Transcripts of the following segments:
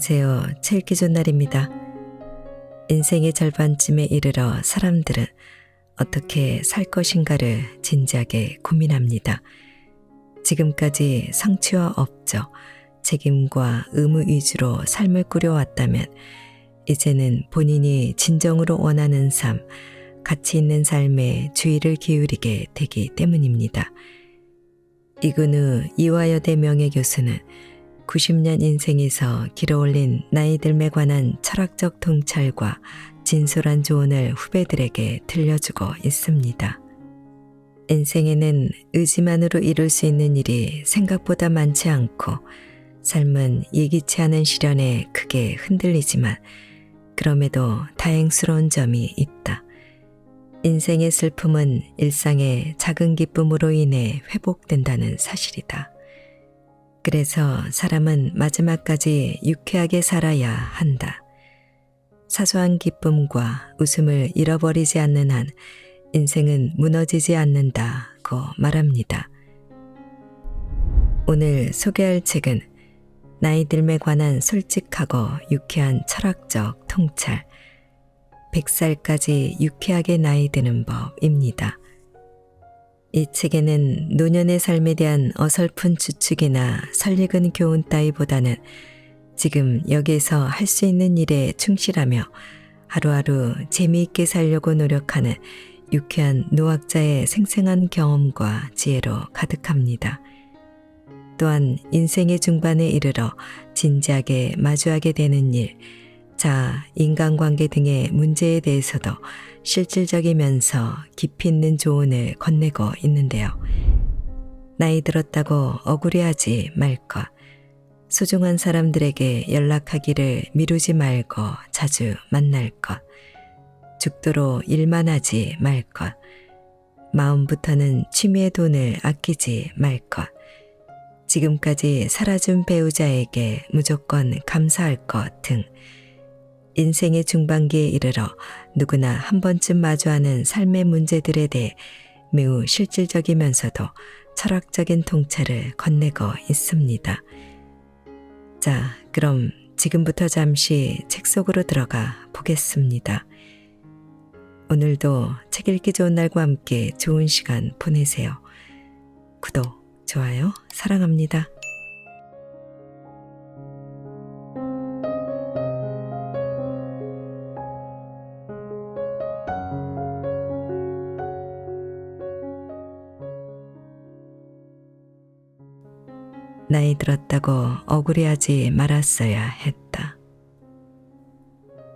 안녕하세요. 책 읽기 좋은 날입니다. 인생의 절반쯤에 이르러 사람들은 어떻게 살 것인가를 진지하게 고민합니다. 지금까지 성취와 업적, 책임과 의무 위주로 삶을 꾸려왔다면 이제는 본인이 진정으로 원하는 삶, 가치 있는 삶에 주의를 기울이게 되기 때문입니다. 이근우 이화여대 명예교수는 90년 인생에서 길어올린 나이듦에 관한 철학적 통찰과 진솔한 조언을 후배들에게 들려주고 있습니다. 인생에는 의지만으로 이룰 수 있는 일이 생각보다 많지 않고 삶은 예기치 않은 시련에 크게 흔들리지만 그럼에도 다행스러운 점이 있다. 인생의 슬픔은 일상의 작은 기쁨으로 인해 회복된다는 사실이다. 그래서 사람은 마지막까지 유쾌하게 살아야 한다. 사소한 기쁨과 웃음을 잃어버리지 않는 한 인생은 무너지지 않는다고 말합니다. 오늘 소개할 책은 나이듦에 관한 솔직하고 유쾌한 철학적 통찰, 100살까지 유쾌하게 나이 드는 법입니다. 이 책에는 노년의 삶에 대한 어설픈 추측이나 설익은 교훈 따위보다는 지금 여기에서 할 수 있는 일에 충실하며 하루하루 재미있게 살려고 노력하는 유쾌한 노학자의 생생한 경험과 지혜로 가득합니다. 또한 인생의 중반에 이르러 진지하게 마주하게 되는 일, 자아, 인간관계 등의 문제에 대해서도 실질적이면서 깊이 있는 조언을 건네고 있는데요. 나이 들었다고 억울해하지 말 것, 소중한 사람들에게 연락하기를 미루지 말고 자주 만날 것, 죽도록 일만 하지 말 것, 마음부터는 취미의 돈을 아끼지 말 것, 지금까지 살아준 배우자에게 무조건 감사할 것 등 인생의 중반기에 이르러 누구나 한 번쯤 마주하는 삶의 문제들에 대해 매우 실질적이면서도 철학적인 통찰을 건네고 있습니다. 자, 그럼 지금부터 잠시 책 속으로 들어가 보겠습니다. 오늘도 책 읽기 좋은 날과 함께 좋은 시간 보내세요. 구독, 좋아요, 사랑합니다. 나이 들었다고 억울해하지 말았어야 했다.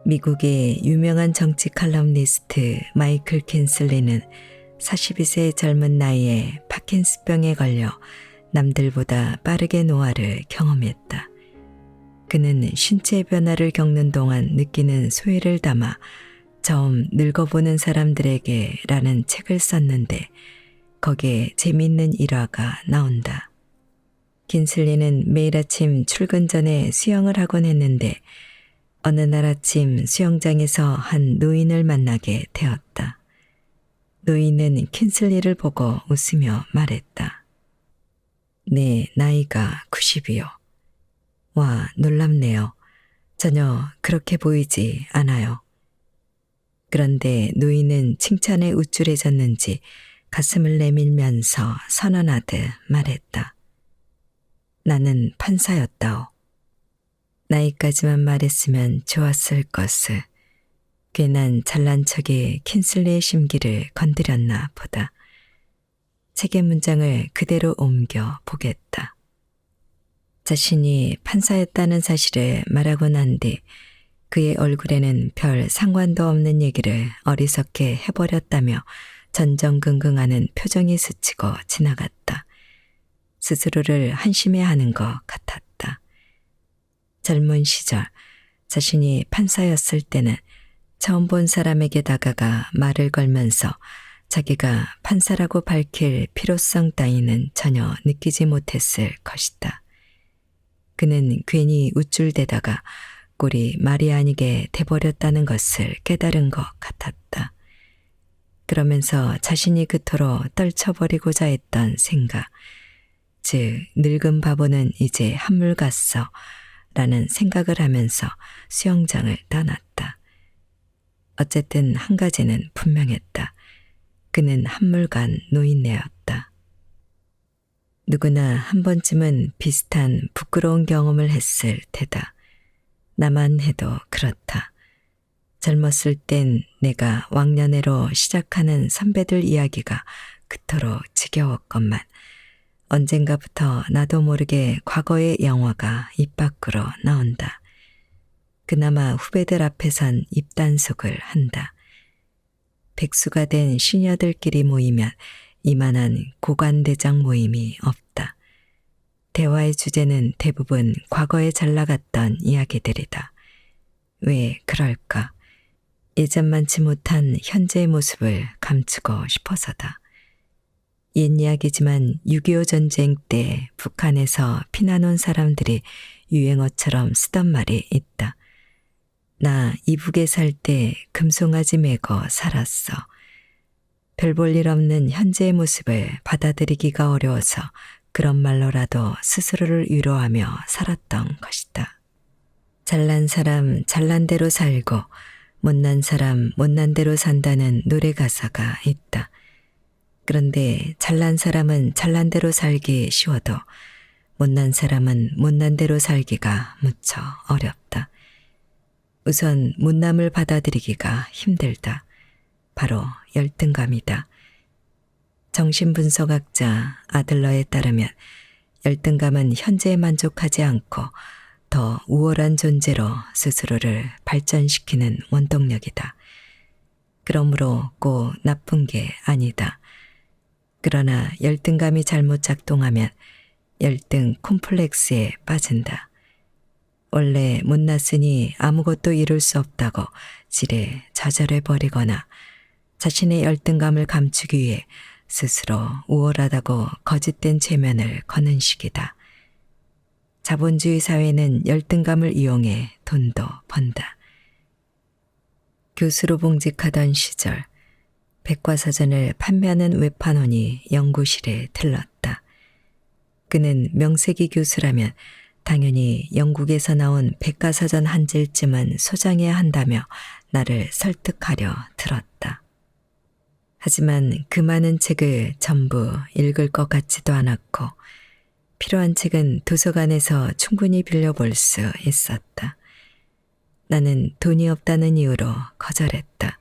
미국의 유명한 정치 칼럼니스트 마이클 킨슬리는 42세의 젊은 나이에 파킨스병에 걸려 남들보다 빠르게 노화를 경험했다. 그는 신체의 변화를 겪는 동안 느끼는 소외를 담아 처음 늙어보는 사람들에게 라는 책을 썼는데 거기에 재미있는 일화가 나온다. 킨슬리는 매일 아침 출근 전에 수영을 하곤 했는데 어느 날 아침 수영장에서 한 노인을 만나게 되었다. 노인은 킨슬리를 보고 웃으며 말했다. 네, 나이가 90이요. 와, 놀랍네요. 전혀 그렇게 보이지 않아요. 그런데 노인은 칭찬에 우쭐해졌는지 가슴을 내밀면서 선언하듯 말했다. 나는 판사였다오. 나이까지만 말했으면 좋았을 것을. 괜한 잘난 척이 킨슬리의 심기를 건드렸나 보다. 책의 문장을 그대로 옮겨 보겠다. 자신이 판사였다는 사실을 말하고 난 뒤 그의 얼굴에는 별 상관도 없는 얘기를 어리석게 해버렸다며 전전긍긍하는 표정이 스치고 지나갔다. 스스로를 한심해하는 것 같았다. 젊은 시절 자신이 판사였을 때는 처음 본 사람에게 다가가 말을 걸면서 자기가 판사라고 밝힐 필요성 따위는 전혀 느끼지 못했을 것이다. 그는 괜히 우쭐대다가 꼴이 말이 아니게 돼버렸다는 것을 깨달은 것 같았다. 그러면서 자신이 그토록 떨쳐버리고자 했던 생각, 즉 늙은 바보는 이제 한물 갔어, 라는 생각을 하면서 수영장을 떠났다. 어쨌든 한 가지는 분명했다. 그는 한물간 노인네였다. 누구나 한 번쯤은 비슷한 부끄러운 경험을 했을 테다. 나만 해도 그렇다. 젊었을 땐 내가 왕년애로 시작하는 선배들 이야기가 그토록 지겨웠건만 언젠가부터 나도 모르게 과거의 영화가 입 밖으로 나온다. 그나마 후배들 앞에선 입단속을 한다. 백수가 된 시녀들끼리 모이면 이만한 고관대장 모임이 없다. 대화의 주제는 대부분 과거에 잘 나갔던 이야기들이다. 왜 그럴까? 예전만치 못한 현재의 모습을 감추고 싶어서다. 옛 이야기지만 6.25 전쟁 때 북한에서 피난 온 사람들이 유행어처럼 쓰던 말이 있다. 나 이북에 살 때 금송아지 메고 살았어. 별 볼 일 없는 현재의 모습을 받아들이기가 어려워서 그런 말로라도 스스로를 위로하며 살았던 것이다. 잘난 사람 잘난 대로 살고 못난 사람 못난 대로 산다는 노래 가사가 있다. 그런데 잘난 사람은 잘난 대로 살기 쉬워도 못난 사람은 못난 대로 살기가 무척 어렵다. 우선 못남을 받아들이기가 힘들다. 바로 열등감이다. 정신분석학자 아들러에 따르면 열등감은 현재에 만족하지 않고 더 우월한 존재로 스스로를 발전시키는 원동력이다. 그러므로 꼭 나쁜 게 아니다. 그러나 열등감이 잘못 작동하면 열등 콤플렉스에 빠진다. 원래 못났으니 아무것도 이룰 수 없다고 지레 좌절해버리거나 자신의 열등감을 감추기 위해 스스로 우월하다고 거짓된 체면을 거는 식이다. 자본주의 사회는 열등감을 이용해 돈도 번다. 교수로 봉직하던 시절 백과사전을 판매하는 외판원이 연구실에 들렀다. 그는 명세기 교수라면 당연히 영국에서 나온 백과사전 한 질쯤은 소장해야 한다며 나를 설득하려 들었다. 하지만 그 많은 책을 전부 읽을 것 같지도 않았고 필요한 책은 도서관에서 충분히 빌려볼 수 있었다. 나는 돈이 없다는 이유로 거절했다.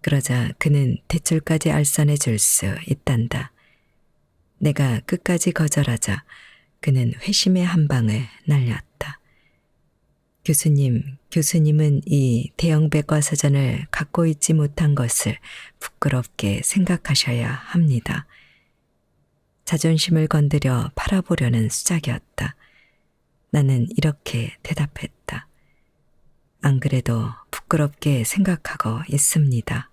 그러자 그는 대출까지 알선해 줄 수 있단다. 내가 끝까지 거절하자 그는 회심의 한 방을 날렸다. 교수님은 이 대형 백과사전을 갖고 있지 못한 것을 부끄럽게 생각하셔야 합니다. 자존심을 건드려 팔아보려는 수작이었다. 나는 이렇게 대답했다. 안 그래도 부끄럽게 생각하고 있습니다.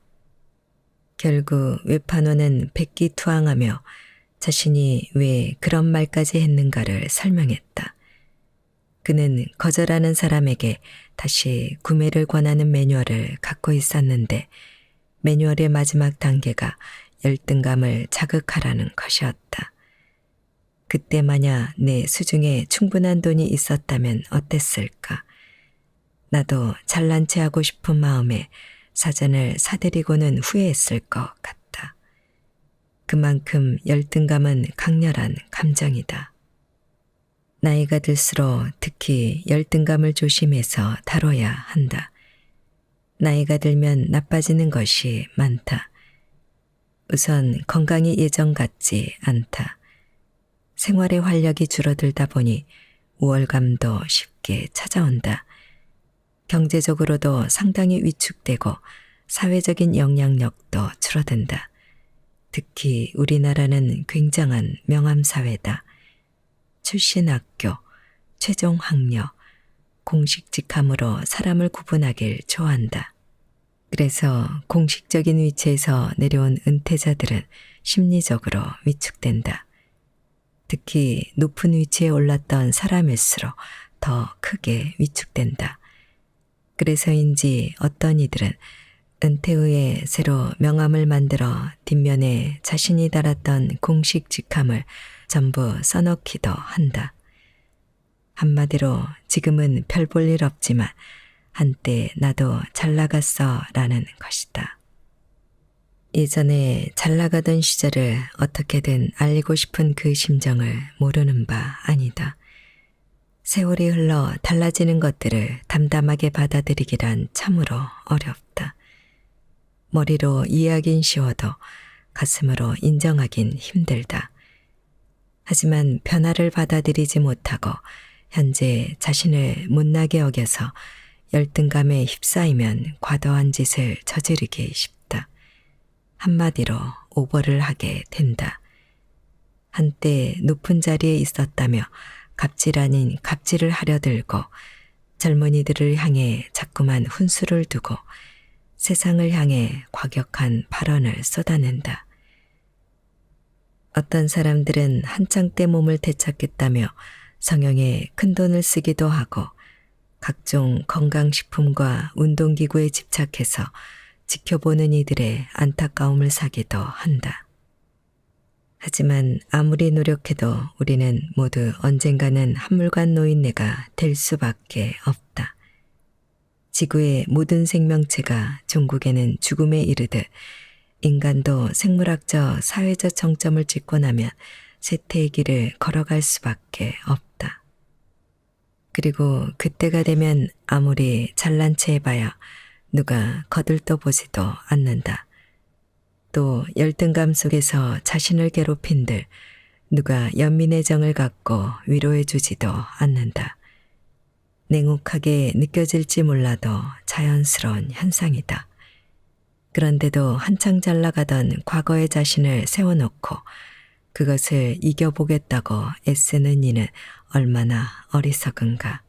결국 외판원은 백기투항하며 자신이 왜 그런 말까지 했는가를 설명했다. 그는 거절하는 사람에게 다시 구매를 권하는 매뉴얼을 갖고 있었는데 매뉴얼의 마지막 단계가 열등감을 자극하라는 것이었다. 그때 만약 내 수중에 충분한 돈이 있었다면 어땠을까? 나도 잘난 체 하고 싶은 마음에 사전을 사들이고는 후회했을 것 같다. 그만큼 열등감은 강렬한 감정이다. 나이가 들수록 특히 열등감을 조심해서 다뤄야 한다. 나이가 들면 나빠지는 것이 많다. 우선 건강이 예전 같지 않다. 생활의 활력이 줄어들다 보니 우월감도 쉽게 찾아온다. 경제적으로도 상당히 위축되고 사회적인 영향력도 줄어든다. 특히 우리나라는 굉장한 명함사회다. 출신 학교, 최종 학력, 공식 직함으로 사람을 구분하길 좋아한다. 그래서 공식적인 위치에서 내려온 은퇴자들은 심리적으로 위축된다. 특히 높은 위치에 올랐던 사람일수록 더 크게 위축된다. 그래서인지 어떤 이들은 은퇴 후에 새로 명함을 만들어 뒷면에 자신이 달았던 공식 직함을 전부 써넣기도 한다. 한마디로 지금은 별 볼 일 없지만 한때 나도 잘 나갔어 라는 것이다. 예전에 잘 나가던 시절을 어떻게든 알리고 싶은 그 심정을 모르는 바 아니다. 세월이 흘러 달라지는 것들을 담담하게 받아들이기란 참으로 어렵다. 머리로 이해하긴 쉬워도 가슴으로 인정하긴 힘들다. 하지만 변화를 받아들이지 못하고 현재 자신을 못나게 여겨서 열등감에 휩싸이면 과도한 짓을 저지르기 쉽다. 한마디로 오버를 하게 된다. 한때 높은 자리에 있었다며 갑질 아닌 갑질을 하려 들고 젊은이들을 향해 자꾸만 훈수를 두고 세상을 향해 과격한 발언을 쏟아낸다. 어떤 사람들은 한창 때 몸을 되찾겠다며 성형에 큰돈을 쓰기도 하고 각종 건강식품과 운동기구에 집착해서 지켜보는 이들의 안타까움을 사기도 한다. 하지만 아무리 노력해도 우리는 모두 언젠가는 한물간 노인네가 될 수밖에 없다. 지구의 모든 생명체가 종국에는 죽음에 이르듯 인간도 생물학적 사회적 정점을 찍고 나면 쇠퇴의 길을 걸어갈 수밖에 없다. 그리고 그때가 되면 아무리 잘난 체 해봐야 누가 거들떠 보지도 않는다. 또 열등감 속에서 자신을 괴롭힌들 누가 연민의 정을 갖고 위로해 주지도 않는다. 냉혹하게 느껴질지 몰라도 자연스러운 현상이다. 그런데도 한창 잘 나가던 과거의 자신을 세워놓고 그것을 이겨보겠다고 애쓰는 이는 얼마나 어리석은가.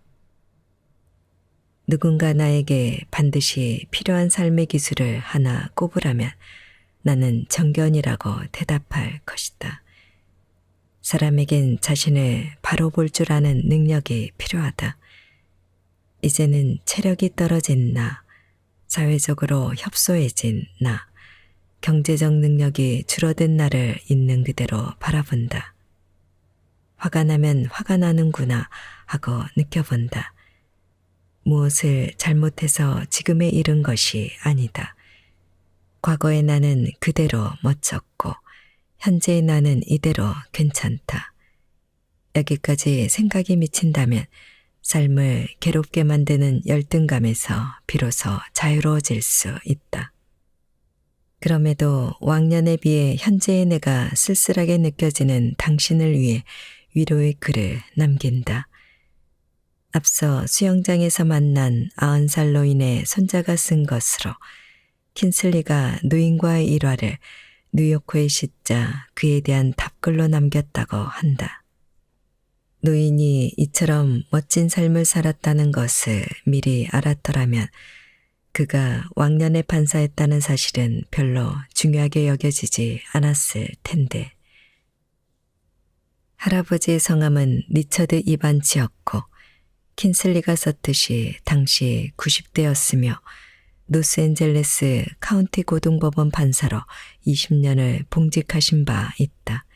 누군가 나에게 반드시 필요한 삶의 기술을 하나 꼽으라면 나는 정견이라고 대답할 것이다. 사람에겐 자신을 바로 볼 줄 아는 능력이 필요하다. 이제는 체력이 떨어진 나, 사회적으로 협소해진 나, 경제적 능력이 줄어든 나를 있는 그대로 바라본다. 화가 나면 화가 나는구나 하고 느껴본다. 무엇을 잘못해서 지금에 이른 것이 아니다. 과거의 나는 그대로 멋졌고 현재의 나는 이대로 괜찮다. 여기까지 생각이 미친다면 삶을 괴롭게 만드는 열등감에서 비로소 자유로워질 수 있다. 그럼에도 왕년에 비해 현재의 내가 쓸쓸하게 느껴지는 당신을 위해 위로의 글을 남긴다. 앞서 수영장에서 만난 90살 노인의 손자가 쓴 것으로 킨슬리가 노인과의 일화를 뉴요커에 싣자 그에 대한 답글로 남겼다고 한다. 노인이 이처럼 멋진 삶을 살았다는 것을 미리 알았더라면 그가 왕년에 판사했다는 사실은 별로 중요하게 여겨지지 않았을 텐데. 할아버지의 성함은 리처드 이반치였고 킨슬리가 썼듯이 당시 90대였으며 로스앤젤레스 카운티 고등법원 판사로 20년을 봉직하신 바 있다.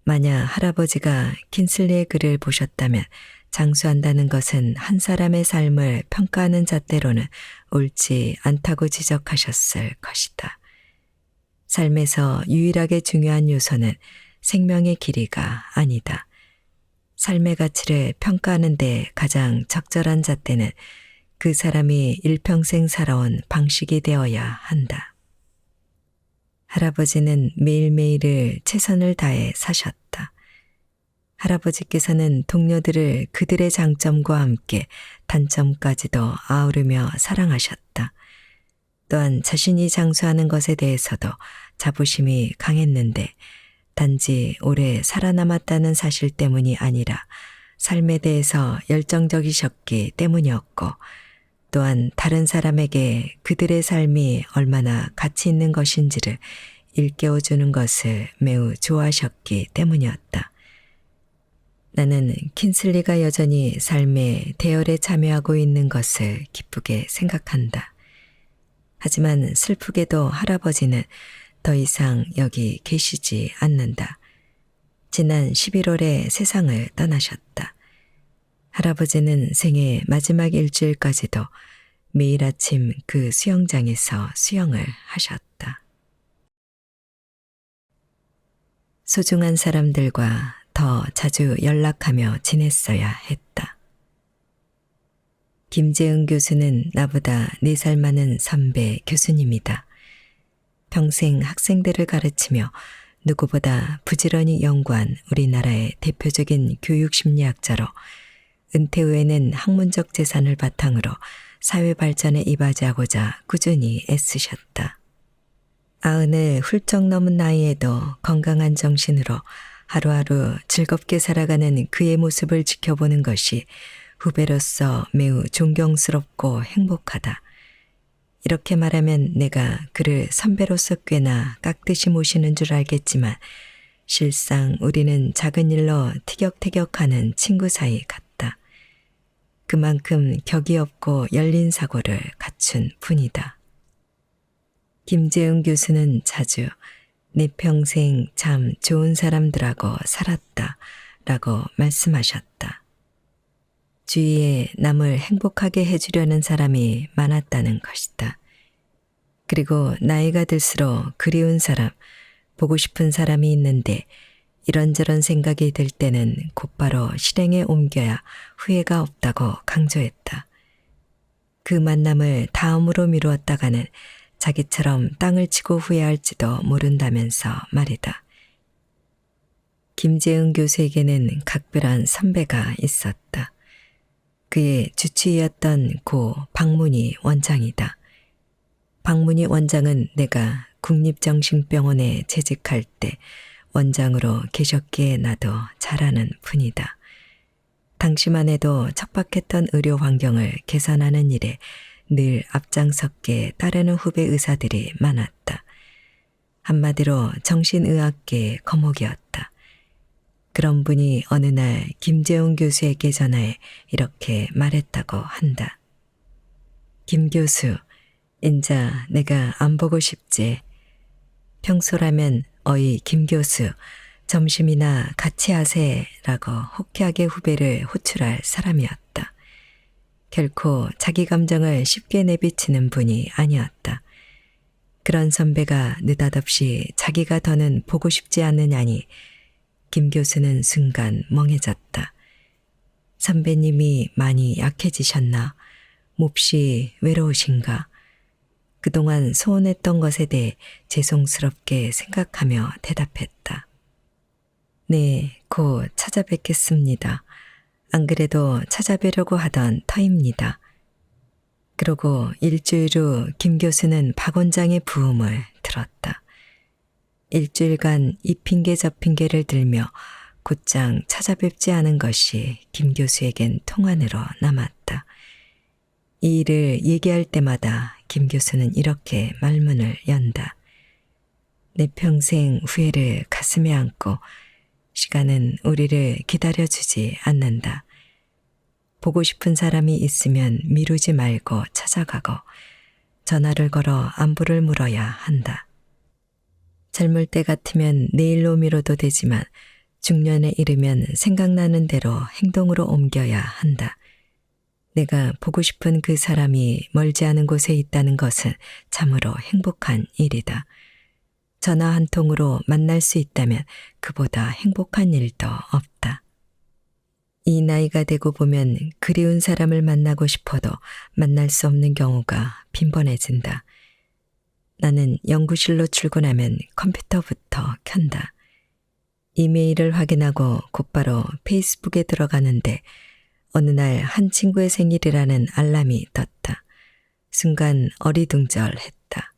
만약 할아버지가 킨슬리의 글을 보셨다면 장수한다는 것은 한 사람의 삶을 평가하는 잣대로는 옳지 않다고 지적하셨을 것이다. 삶에서 유일하게 중요한 요소는 생명의 길이가 아니다. 삶의 가치를 평가하는 데 가장 적절한 잣대는 그 사람이 일평생 살아온 방식이 되어야 한다. 할아버지는 매일매일을 최선을 다해 사셨다. 할아버지께서는 동료들을 그들의 장점과 함께 단점까지도 아우르며 사랑하셨다. 또한 자신이 장수하는 것에 대해서도 자부심이 강했는데 단지 오래 살아남았다는 사실 때문이 아니라 삶에 대해서 열정적이셨기 때문이었고 또한 다른 사람에게 그들의 삶이 얼마나 가치 있는 것인지를 일깨워주는 것을 매우 좋아하셨기 때문이었다. 나는 킨슬리가 여전히 삶의 대열에 참여하고 있는 것을 기쁘게 생각한다. 하지만 슬프게도 할아버지는 더 이상 여기 계시지 않는다. 지난 11월에 세상을 떠나셨다. 할아버지는 생애 마지막 일주일까지도 매일 아침 그 수영장에서 수영을 하셨다. 소중한 사람들과 더 자주 연락하며 지냈어야 했다. 김재응 교수는 나보다 4살 많은 선배 교수님이다. 평생 학생들을 가르치며 누구보다 부지런히 연구한 우리나라의 대표적인 교육심리학자로 은퇴 후에는 학문적 재산을 바탕으로 사회 발전에 이바지하고자 꾸준히 애쓰셨다. 90을 훌쩍 넘은 나이에도 건강한 정신으로 하루하루 즐겁게 살아가는 그의 모습을 지켜보는 것이 후배로서 매우 존경스럽고 행복하다. 이렇게 말하면 내가 그를 선배로서 꽤나 깍듯이 모시는 줄 알겠지만 실상 우리는 작은 일로 티격태격하는 친구 사이 같다. 그만큼 격이 없고 열린 사고를 갖춘 분이다. 김재응 교수는 자주 내 평생 참 좋은 사람들하고 살았다 라고 말씀하셨다. 주위에 남을 행복하게 해주려는 사람이 많았다는 것이다. 그리고 나이가 들수록 그리운 사람, 보고 싶은 사람이 있는데 이런저런 생각이 들 때는 곧바로 실행에 옮겨야 후회가 없다고 강조했다. 그 만남을 다음으로 미루었다가는 자기처럼 땅을 치고 후회할지도 모른다면서 말이다. 김재응 교수에게는 각별한 선배가 있었다. 그의 주치의였던 고 박문희 원장이다. 박문희 원장은 내가 국립정신병원에 재직할 때 원장으로 계셨기에 나도 잘 아는 분이다. 당시만 해도 척박했던 의료 환경을 개선하는 일에 늘 앞장섰기에 따르는 후배 의사들이 많았다. 한마디로 정신의학계의 거목이었다. 그런 분이 어느 날 김재웅 교수에게 전화해 이렇게 말했다고 한다. 김 교수, 인자 내가 안 보고 싶지. 평소라면 어이 김 교수, 점심이나 같이 하세라고 호쾌하게 후배를 호출할 사람이었다. 결코 자기 감정을 쉽게 내비치는 분이 아니었다. 그런 선배가 느닷없이 자기가 더는 보고 싶지 않느냐니 김 교수는 순간 멍해졌다. 선배님이 많이 약해지셨나? 몹시 외로우신가? 그동안 소원했던 것에 대해 죄송스럽게 생각하며 대답했다. 네, 곧 찾아뵙겠습니다. 안 그래도 찾아뵈려고 하던 터입니다. 그러고 일주일 후 김 교수는 박 원장의 부음을 들었다. 일주일간 이 핑계 저 핑계를 들며 곧장 찾아뵙지 않은 것이 김 교수에겐 통안으로 남았다. 이 일을 얘기할 때마다 김 교수는 이렇게 말문을 연다. 내 평생 후회를 가슴에 안고 시간은 우리를 기다려주지 않는다. 보고 싶은 사람이 있으면 미루지 말고 찾아가고 전화를 걸어 안부를 물어야 한다. 젊을 때 같으면 내일로 미뤄도 되지만 중년에 이르면 생각나는 대로 행동으로 옮겨야 한다. 내가 보고 싶은 그 사람이 멀지 않은 곳에 있다는 것은 참으로 행복한 일이다. 전화 한 통으로 만날 수 있다면 그보다 행복한 일도 없다. 이 나이가 되고 보면 그리운 사람을 만나고 싶어도 만날 수 없는 경우가 빈번해진다. 나는 연구실로 출근하면 컴퓨터부터 켠다. 이메일을 확인하고 곧바로 페이스북에 들어가는데 어느 날 한 친구의 생일이라는 알람이 떴다. 순간 어리둥절했다.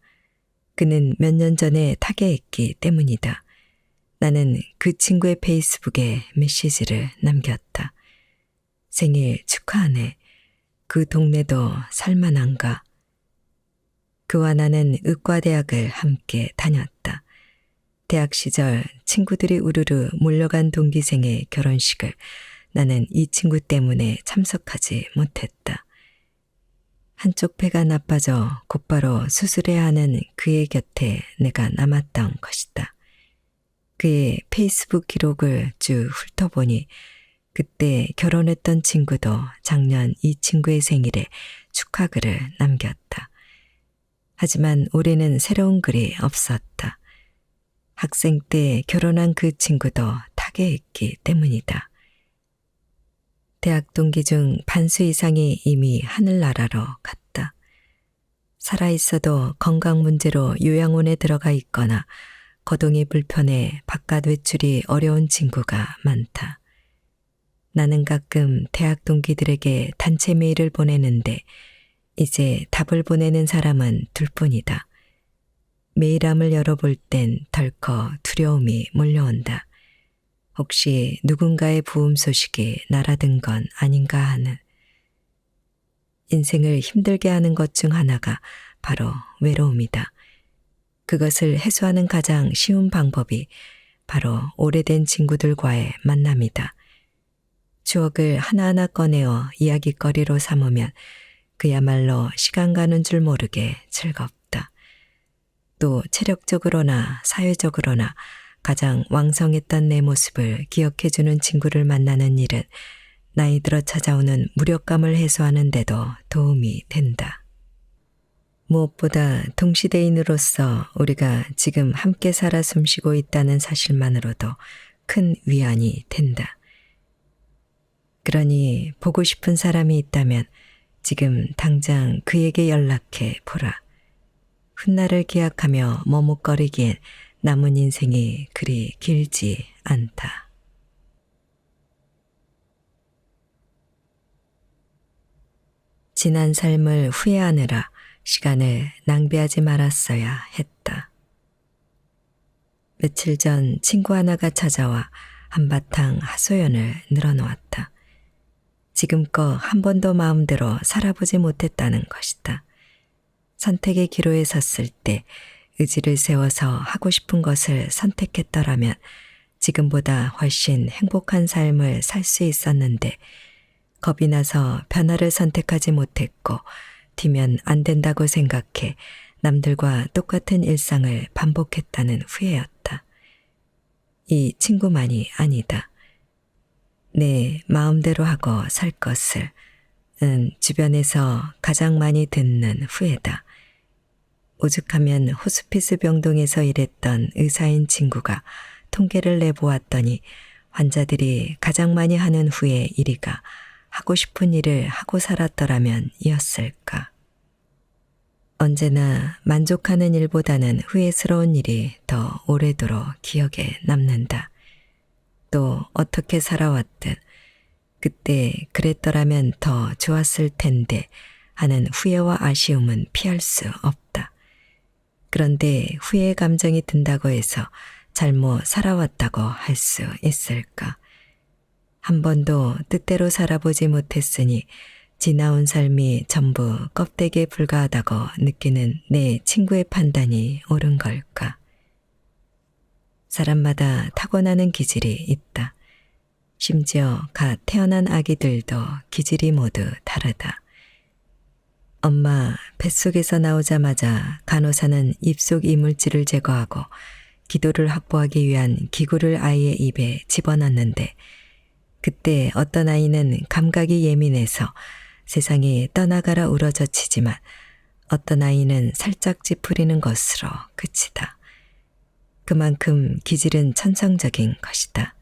그는 몇 년 전에 타계했기 때문이다. 나는 그 친구의 페이스북에 메시지를 남겼다. 생일 축하하네. 그 동네도 살만한가? 그와 나는 의과대학을 함께 다녔다. 대학 시절 친구들이 우르르 몰려간 동기생의 결혼식을 나는 이 친구 때문에 참석하지 못했다. 한쪽 배가 나빠져 곧바로 수술해야 하는 그의 곁에 내가 남았던 것이다. 그의 페이스북 기록을 쭉 훑어보니 그때 결혼했던 친구도 작년 이 친구의 생일에 축하글을 남겼다. 하지만 올해는 새로운 글이 없었다. 학생 때 결혼한 그 친구도 타계했기 때문이다. 대학 동기 중 반수 이상이 이미 하늘나라로 갔다. 살아있어도 건강 문제로 요양원에 들어가 있거나 거동이 불편해 바깥 외출이 어려운 친구가 많다. 나는 가끔 대학 동기들에게 단체 메일을 보내는데 이제 답을 보내는 사람은 둘뿐이다. 메일함을 열어볼 땐 덜컥 두려움이 몰려온다. 혹시 누군가의 부음 소식이 날아든 건 아닌가 하는. 인생을 힘들게 하는 것 중 하나가 바로 외로움이다. 그것을 해소하는 가장 쉬운 방법이 바로 오래된 친구들과의 만남이다. 추억을 하나하나 꺼내어 이야깃거리로 삼으면 그야말로 시간 가는 줄 모르게 즐겁다. 또 체력적으로나 사회적으로나 가장 왕성했던 내 모습을 기억해주는 친구를 만나는 일은 나이 들어 찾아오는 무력감을 해소하는 데도 도움이 된다. 무엇보다 동시대인으로서 우리가 지금 함께 살아 숨쉬고 있다는 사실만으로도 큰 위안이 된다. 그러니 보고 싶은 사람이 있다면 지금 당장 그에게 연락해 보라. 훗날을 기약하며 머뭇거리기엔 남은 인생이 그리 길지 않다. 지난 삶을 후회하느라 시간을 낭비하지 말았어야 했다. 며칠 전 친구 하나가 찾아와 한바탕 하소연을 늘어놓았다. 지금껏 한 번도 마음대로 살아보지 못했다는 것이다. 선택의 기로에 섰을 때 의지를 세워서 하고 싶은 것을 선택했더라면 지금보다 훨씬 행복한 삶을 살 수 있었는데 겁이 나서 변화를 선택하지 못했고 뒤면 안 된다고 생각해 남들과 똑같은 일상을 반복했다는 후회였다. 이 친구만이 아니다. 내 마음대로 하고 살 것을 주변에서 가장 많이 듣는 후회다. 오죽하면 호스피스 병동에서 일했던 의사인 친구가 통계를 내보았더니 환자들이 가장 많이 하는 후회 1위가 하고 싶은 일을 하고 살았더라면 이었을까. 언제나 만족하는 일보다는 후회스러운 일이 더 오래도록 기억에 남는다. 또 어떻게 살아왔든 그때 그랬더라면 더 좋았을 텐데 하는 후회와 아쉬움은 피할 수 없다. 그런데 후회의 감정이 든다고 해서 잘못 살아왔다고 할 수 있을까? 한 번도 뜻대로 살아보지 못했으니 지나온 삶이 전부 껍데기에 불과하다고 느끼는 내 친구의 판단이 옳은 걸까? 사람마다 타고나는 기질이 있다. 심지어 갓 태어난 아기들도 기질이 모두 다르다. 엄마 뱃속에서 나오자마자 간호사는 입속 이물질을 제거하고 기도를 확보하기 위한 기구를 아이의 입에 집어넣는데 그때 어떤 아이는 감각이 예민해서 세상이 떠나가라 울어젖히지만 어떤 아이는 살짝 찌푸리는 것으로 그치다. 그만큼 기질은 천성적인 것이다.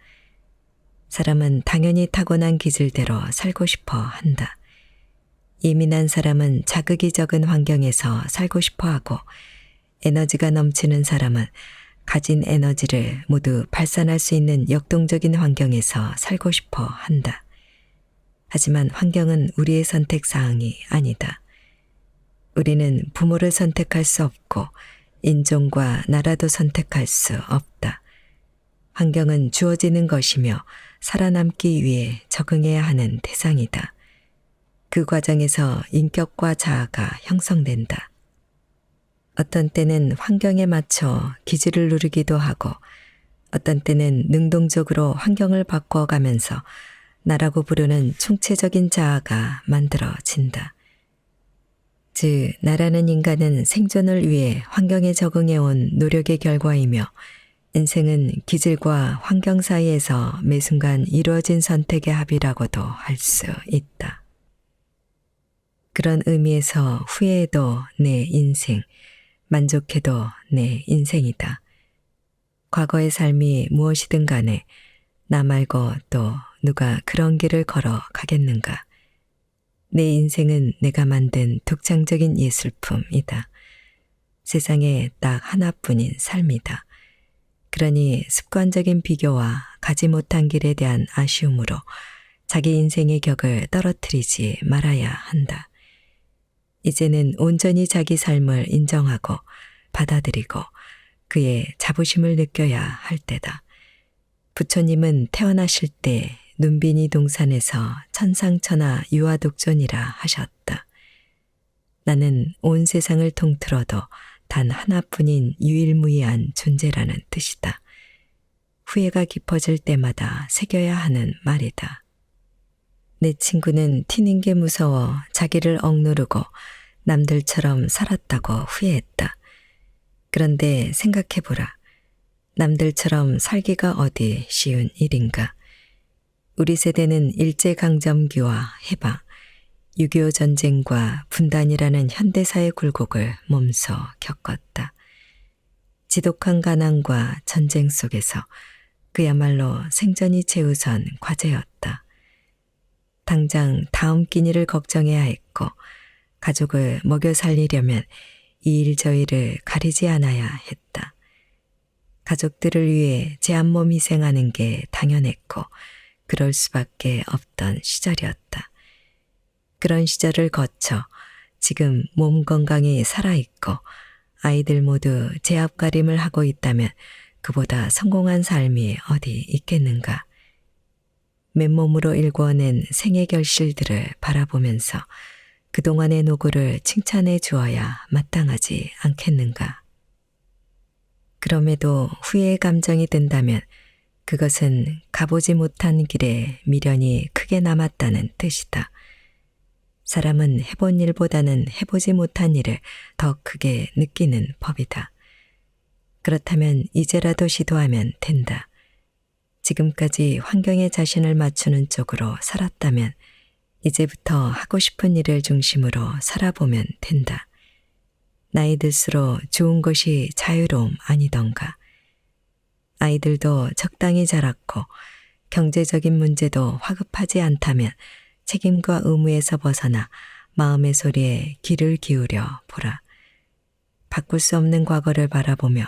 사람은 당연히 타고난 기질대로 살고 싶어 한다. 예민한 사람은 자극이 적은 환경에서 살고 싶어 하고 에너지가 넘치는 사람은 가진 에너지를 모두 발산할 수 있는 역동적인 환경에서 살고 싶어 한다. 하지만 환경은 우리의 선택 사항이 아니다. 우리는 부모를 선택할 수 없고 인종과 나라도 선택할 수 없다. 환경은 주어지는 것이며 살아남기 위해 적응해야 하는 대상이다. 그 과정에서 인격과 자아가 형성된다. 어떤 때는 환경에 맞춰 기질을 누리기도 하고 어떤 때는 능동적으로 환경을 바꿔가면서 나라고 부르는 총체적인 자아가 만들어진다. 즉, 나라는 인간은 생존을 위해 환경에 적응해온 노력의 결과이며 인생은 기질과 환경 사이에서 매 순간 이루어진 선택의 합이라고도 할 수 있다. 그런 의미에서 후회해도 내 인생, 만족해도 내 인생이다. 과거의 삶이 무엇이든 간에 나 말고 또 누가 그런 길을 걸어 가겠는가. 내 인생은 내가 만든 독창적인 예술품이다. 세상에 딱 하나뿐인 삶이다. 그러니 습관적인 비교와 가지 못한 길에 대한 아쉬움으로 자기 인생의 격을 떨어뜨리지 말아야 한다. 이제는 온전히 자기 삶을 인정하고 받아들이고 그의 자부심을 느껴야 할 때다. 부처님은 태어나실 때 눈비니 동산에서 천상천하 유아독존이라 하셨다. 나는 온 세상을 통틀어도 단 하나뿐인 유일무이한 존재라는 뜻이다. 후회가 깊어질 때마다 새겨야 하는 말이다. 내 친구는 튀는 게 무서워 자기를 억누르고 남들처럼 살았다고 후회했다. 그런데 생각해보라. 남들처럼 살기가 어디 쉬운 일인가. 우리 세대는 일제강점기와 해방, 6.25 전쟁과 분단이라는 현대사의 굴곡을 몸소 겪었다. 지독한 가난과 전쟁 속에서 그야말로 생존이 최우선 과제였다. 당장 다음 끼니를 걱정해야 했고 가족을 먹여 살리려면 이 일 저 일을 가리지 않아야 했다. 가족들을 위해 제 한 몸 희생하는 게 당연했고 그럴 수밖에 없던 시절이었다. 그런 시절을 거쳐 지금 몸 건강히 살아있고 아이들 모두 제 앞가림을 하고 있다면 그보다 성공한 삶이 어디 있겠는가. 맨몸으로 일궈낸 생애 결실들을 바라보면서 그동안의 노고를 칭찬해 주어야 마땅하지 않겠는가. 그럼에도 후회의 감정이 든다면 그것은 가보지 못한 길에 미련이 크게 남았다는 뜻이다. 사람은 해본 일보다는 해보지 못한 일을 더 크게 느끼는 법이다. 그렇다면 이제라도 시도하면 된다. 지금까지 환경에 자신을 맞추는 쪽으로 살았다면 이제부터 하고 싶은 일을 중심으로 살아보면 된다. 나이 들수록 좋은 것이 자유로움 아니던가. 아이들도 적당히 자랐고 경제적인 문제도 화급하지 않다면 책임과 의무에서 벗어나 마음의 소리에 귀를 기울여 보라. 바꿀 수 없는 과거를 바라보며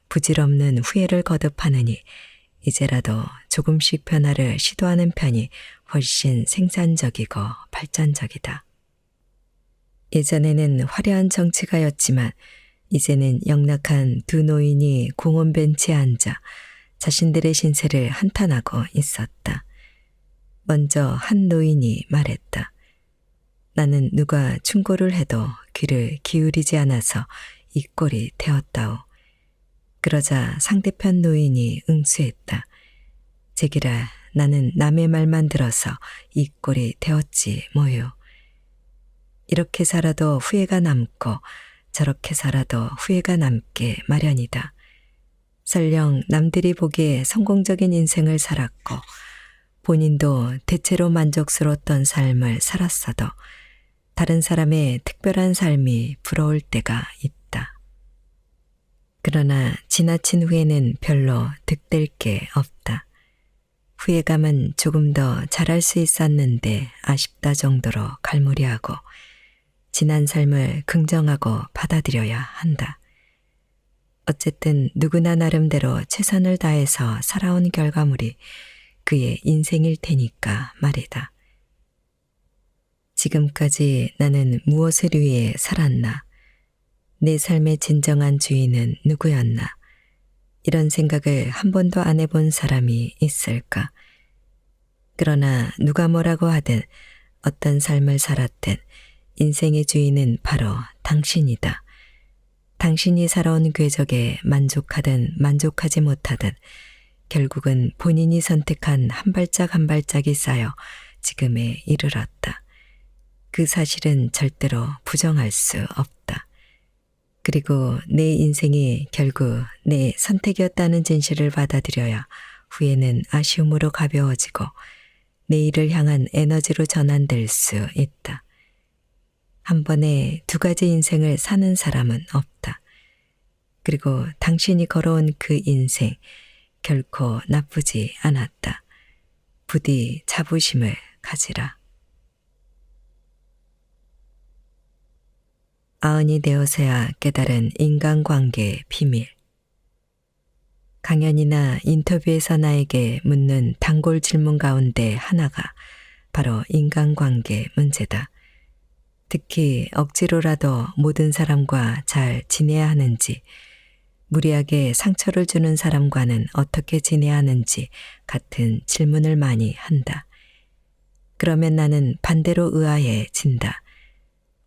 부질없는 후회를 거듭하느니 이제라도 조금씩 변화를 시도하는 편이 훨씬 생산적이고 발전적이다. 예전에는 화려한 정치가였지만 이제는 영락한 두 노인이 공원 벤치에 앉아 자신들의 신세를 한탄하고 있었다. 먼저 한 노인이 말했다. 나는 누가 충고를 해도 귀를 기울이지 않아서 이 꼴이 되었다오. 그러자 상대편 노인이 응수했다. 제기라 나는 남의 말만 들어서 이 꼴이 되었지 뭐요. 이렇게 살아도 후회가 남고 저렇게 살아도 후회가 남게 마련이다. 설령 남들이 보기에 성공적인 인생을 살았고 본인도 대체로 만족스러웠던 삶을 살았어도 다른 사람의 특별한 삶이 부러울 때가 있다. 그러나 지나친 후회는 별로 득될 게 없다. 후회감은 조금 더 잘할 수 있었는데 아쉽다 정도로 갈무리하고 지난 삶을 긍정하고 받아들여야 한다. 어쨌든 누구나 나름대로 최선을 다해서 살아온 결과물이 그의 인생일 테니까 말이다. 지금까지 나는 무엇을 위해 살았나? 내 삶의 진정한 주인은 누구였나? 이런 생각을 한 번도 안 해본 사람이 있을까? 그러나 누가 뭐라고 하든 어떤 삶을 살았든 인생의 주인은 바로 당신이다. 당신이 살아온 궤적에 만족하든 만족하지 못하든 결국은 본인이 선택한 한 발짝 한 발짝이 쌓여 지금에 이르렀다. 그 사실은 절대로 부정할 수 없다. 그리고 내 인생이 결국 내 선택이었다는 진실을 받아들여야 후회는 아쉬움으로 가벼워지고 내일을 향한 에너지로 전환될 수 있다. 한 번에 두 가지 인생을 사는 사람은 없다. 그리고 당신이 걸어온 그 인생 결코 나쁘지 않았다. 부디 자부심을 가지라. 90이 되어서야 깨달은 인간관계의 비밀. 강연이나 인터뷰에서 나에게 묻는 단골 질문 가운데 하나가 바로 인간관계 문제다. 특히 억지로라도 모든 사람과 잘 지내야 하는지, 무리하게 상처를 주는 사람과는 어떻게 지내야 하는지 같은 질문을 많이 한다. 그러면 나는 반대로 의아해진다.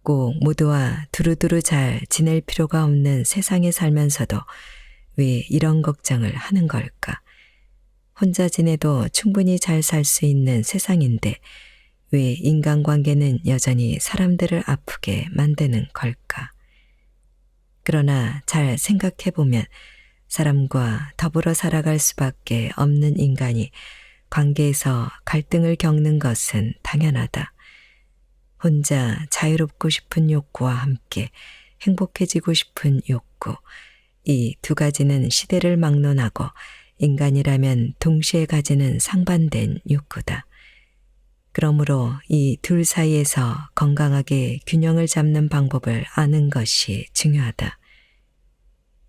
꼭 모두와 두루두루 잘 지낼 필요가 없는 세상에 살면서도 왜 이런 걱정을 하는 걸까? 혼자 지내도 충분히 잘 살 수 있는 세상인데 왜 인간관계는 여전히 사람들을 아프게 만드는 걸까? 그러나 잘 생각해보면 사람과 더불어 살아갈 수밖에 없는 인간이 관계에서 갈등을 겪는 것은 당연하다. 혼자 자유롭고 싶은 욕구와 함께 행복해지고 싶은 욕구, 이 두 가지는 시대를 막론하고 인간이라면 동시에 가지는 상반된 욕구다. 그러므로 이 둘 사이에서 건강하게 균형을 잡는 방법을 아는 것이 중요하다.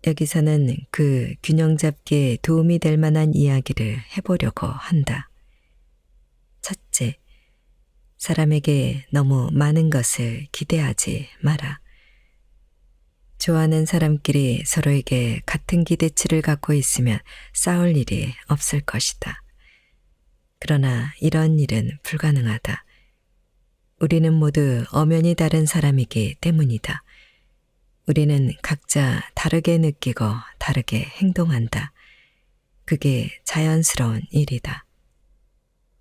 여기서는 그 균형 잡기에 도움이 될 만한 이야기를 해보려고 한다. 첫째, 사람에게 너무 많은 것을 기대하지 마라. 좋아하는 사람끼리 서로에게 같은 기대치를 갖고 있으면 싸울 일이 없을 것이다. 그러나 이런 일은 불가능하다. 우리는 모두 엄연히 다른 사람이기 때문이다. 우리는 각자 다르게 느끼고 다르게 행동한다. 그게 자연스러운 일이다.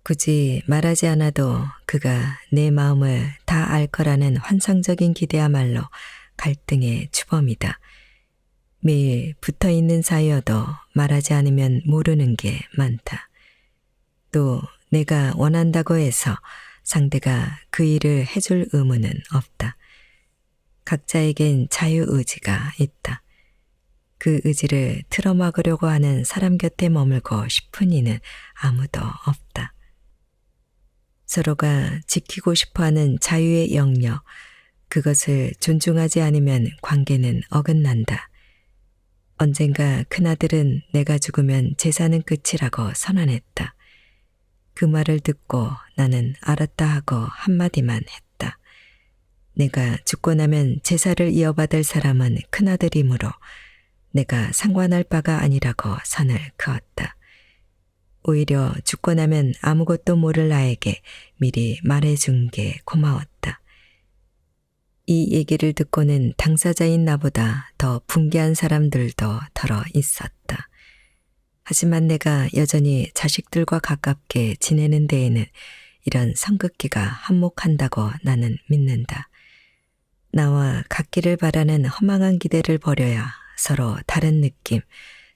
굳이 말하지 않아도 그가 내 마음을 다 알 거라는 환상적인 기대야말로 갈등의 주범이다. 매일 붙어있는 사이여도 말하지 않으면 모르는 게 많다. 또 내가 원한다고 해서 상대가 그 일을 해줄 의무는 없다. 각자에겐 자유의지가 있다. 그 의지를 틀어막으려고 하는 사람 곁에 머물고 싶은 이는 아무도 없다. 서로가 지키고 싶어하는 자유의 영역, 그것을 존중하지 않으면 관계는 어긋난다. 언젠가 큰아들은 내가 죽으면 재산은 끝이라고 선언했다. 그 말을 듣고 나는 알았다 하고 한마디만 했다. 내가 죽고 나면 제사를 이어받을 사람은 큰아들이므로 내가 상관할 바가 아니라고 선을 그었다. 오히려 죽고 나면 아무것도 모를 나에게 미리 말해준 게 고마웠다. 이 얘기를 듣고는 당사자인 나보다 더 분개한 사람들도 덜어 있었다. 하지만 내가 여전히 자식들과 가깝게 지내는 데에는 이런 성급기가 한몫한다고 나는 믿는다. 나와 같기를 바라는 허망한 기대를 버려야 서로 다른 느낌,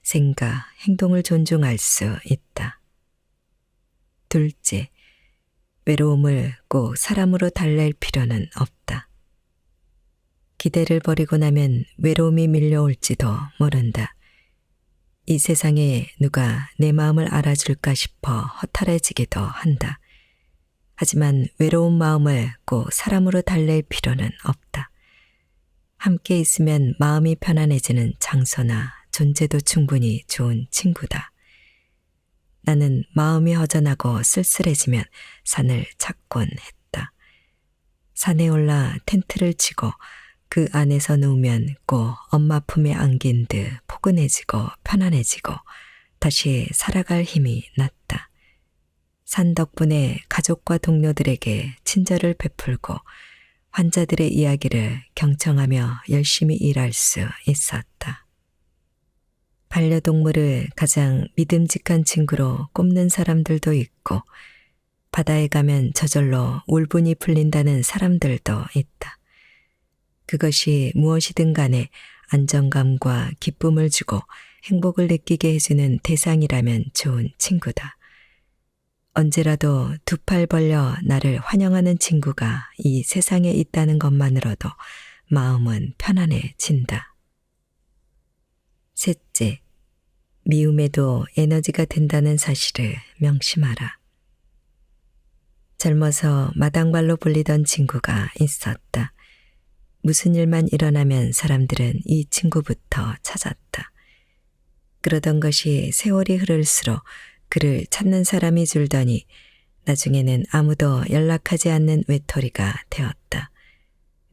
생각, 행동을 존중할 수 있다. 둘째, 외로움을 꼭 사람으로 달랠 필요는 없다. 기대를 버리고 나면 외로움이 밀려올지도 모른다. 이 세상에 누가 내 마음을 알아줄까 싶어 허탈해지기도 한다. 하지만 외로운 마음을 꼭 사람으로 달랠 필요는 없다. 함께 있으면 마음이 편안해지는 장소나 존재도 충분히 좋은 친구다. 나는 마음이 허전하고 쓸쓸해지면 산을 찾곤 했다. 산에 올라 텐트를 치고 그 안에서 누우면 꼭 엄마 품에 안긴 듯 포근해지고 편안해지고 다시 살아갈 힘이 났다. 산 덕분에 가족과 동료들에게 친절을 베풀고 환자들의 이야기를 경청하며 열심히 일할 수 있었다. 반려동물을 가장 믿음직한 친구로 꼽는 사람들도 있고 바다에 가면 저절로 울분이 풀린다는 사람들도 있다. 그것이 무엇이든 간에 안정감과 기쁨을 주고 행복을 느끼게 해주는 대상이라면 좋은 친구다. 언제라도 두 팔 벌려 나를 환영하는 친구가 이 세상에 있다는 것만으로도 마음은 편안해진다. 셋째, 미움에도 에너지가 된다는 사실을 명심하라. 젊어서 마당발로 불리던 친구가 있었다. 무슨 일만 일어나면 사람들은 이 친구부터 찾았다. 그러던 것이 세월이 흐를수록 그를 찾는 사람이 줄더니 나중에는 아무도 연락하지 않는 외톨이가 되었다.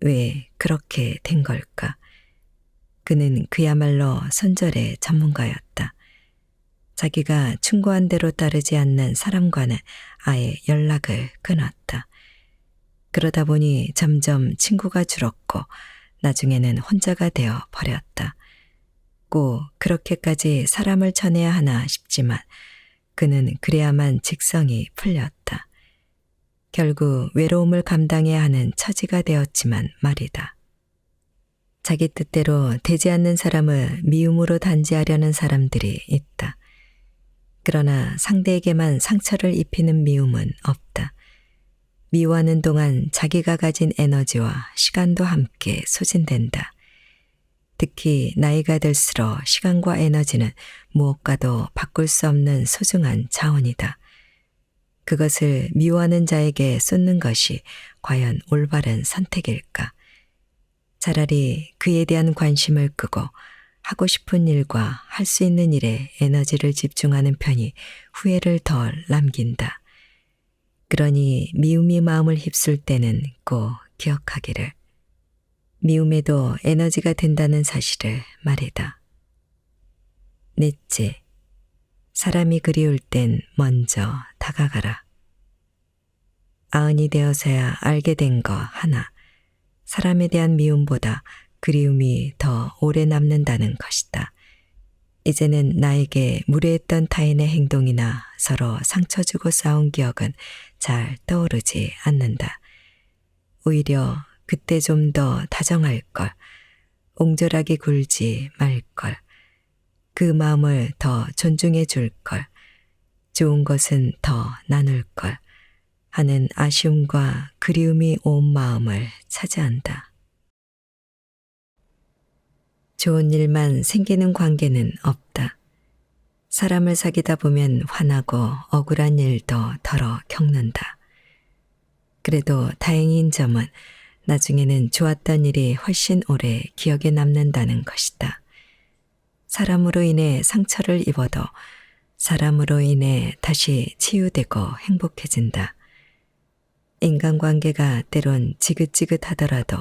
왜 그렇게 된 걸까? 그는 그야말로 손절의 전문가였다. 자기가 충고한 대로 따르지 않는 사람과는 아예 연락을 끊었다. 그러다 보니 점점 친구가 줄었고 나중에는 혼자가 되어 버렸다. 꼭 그렇게까지 사람을 쳐내야 하나 싶지만 그는 그래야만 직성이 풀렸다. 결국 외로움을 감당해야 하는 처지가 되었지만 말이다. 자기 뜻대로 되지 않는 사람을 미움으로 단죄하려는 사람들이 있다. 그러나 상대에게만 상처를 입히는 미움은 없다. 미워하는 동안 자기가 가진 에너지와 시간도 함께 소진된다. 특히 나이가 들수록 시간과 에너지는 무엇과도 바꿀 수 없는 소중한 자원이다. 그것을 미워하는 자에게 쏟는 것이 과연 올바른 선택일까? 차라리 그에 대한 관심을 끄고 하고 싶은 일과 할 수 있는 일에 에너지를 집중하는 편이 후회를 덜 남긴다. 그러니 미움이 마음을 휩쓸 때는 꼭 기억하기를. 미움에도 에너지가 된다는 사실을 말이다. 넷째, 사람이 그리울 땐 먼저 다가가라. 아흔이 되어서야 알게 된 거 하나. 사람에 대한 미움보다 그리움이 더 오래 남는다는 것이다. 이제는 나에게 무례했던 타인의 행동이나 서로 상처 주고 싸운 기억은 잘 떠오르지 않는다. 오히려 그때 좀 더 다정할 걸, 옹졸하게 굴지 말 걸, 그 마음을 더 존중해 줄 걸, 좋은 것은 더 나눌 걸 하는 아쉬움과 그리움이 온 마음을 차지한다. 좋은 일만 생기는 관계는 없다. 사람을 사귀다 보면 화나고 억울한 일도 덜어 겪는다. 그래도 다행인 점은 나중에는 좋았던 일이 훨씬 오래 기억에 남는다는 것이다. 사람으로 인해 상처를 입어도 사람으로 인해 다시 치유되고 행복해진다. 인간관계가 때론 지긋지긋하더라도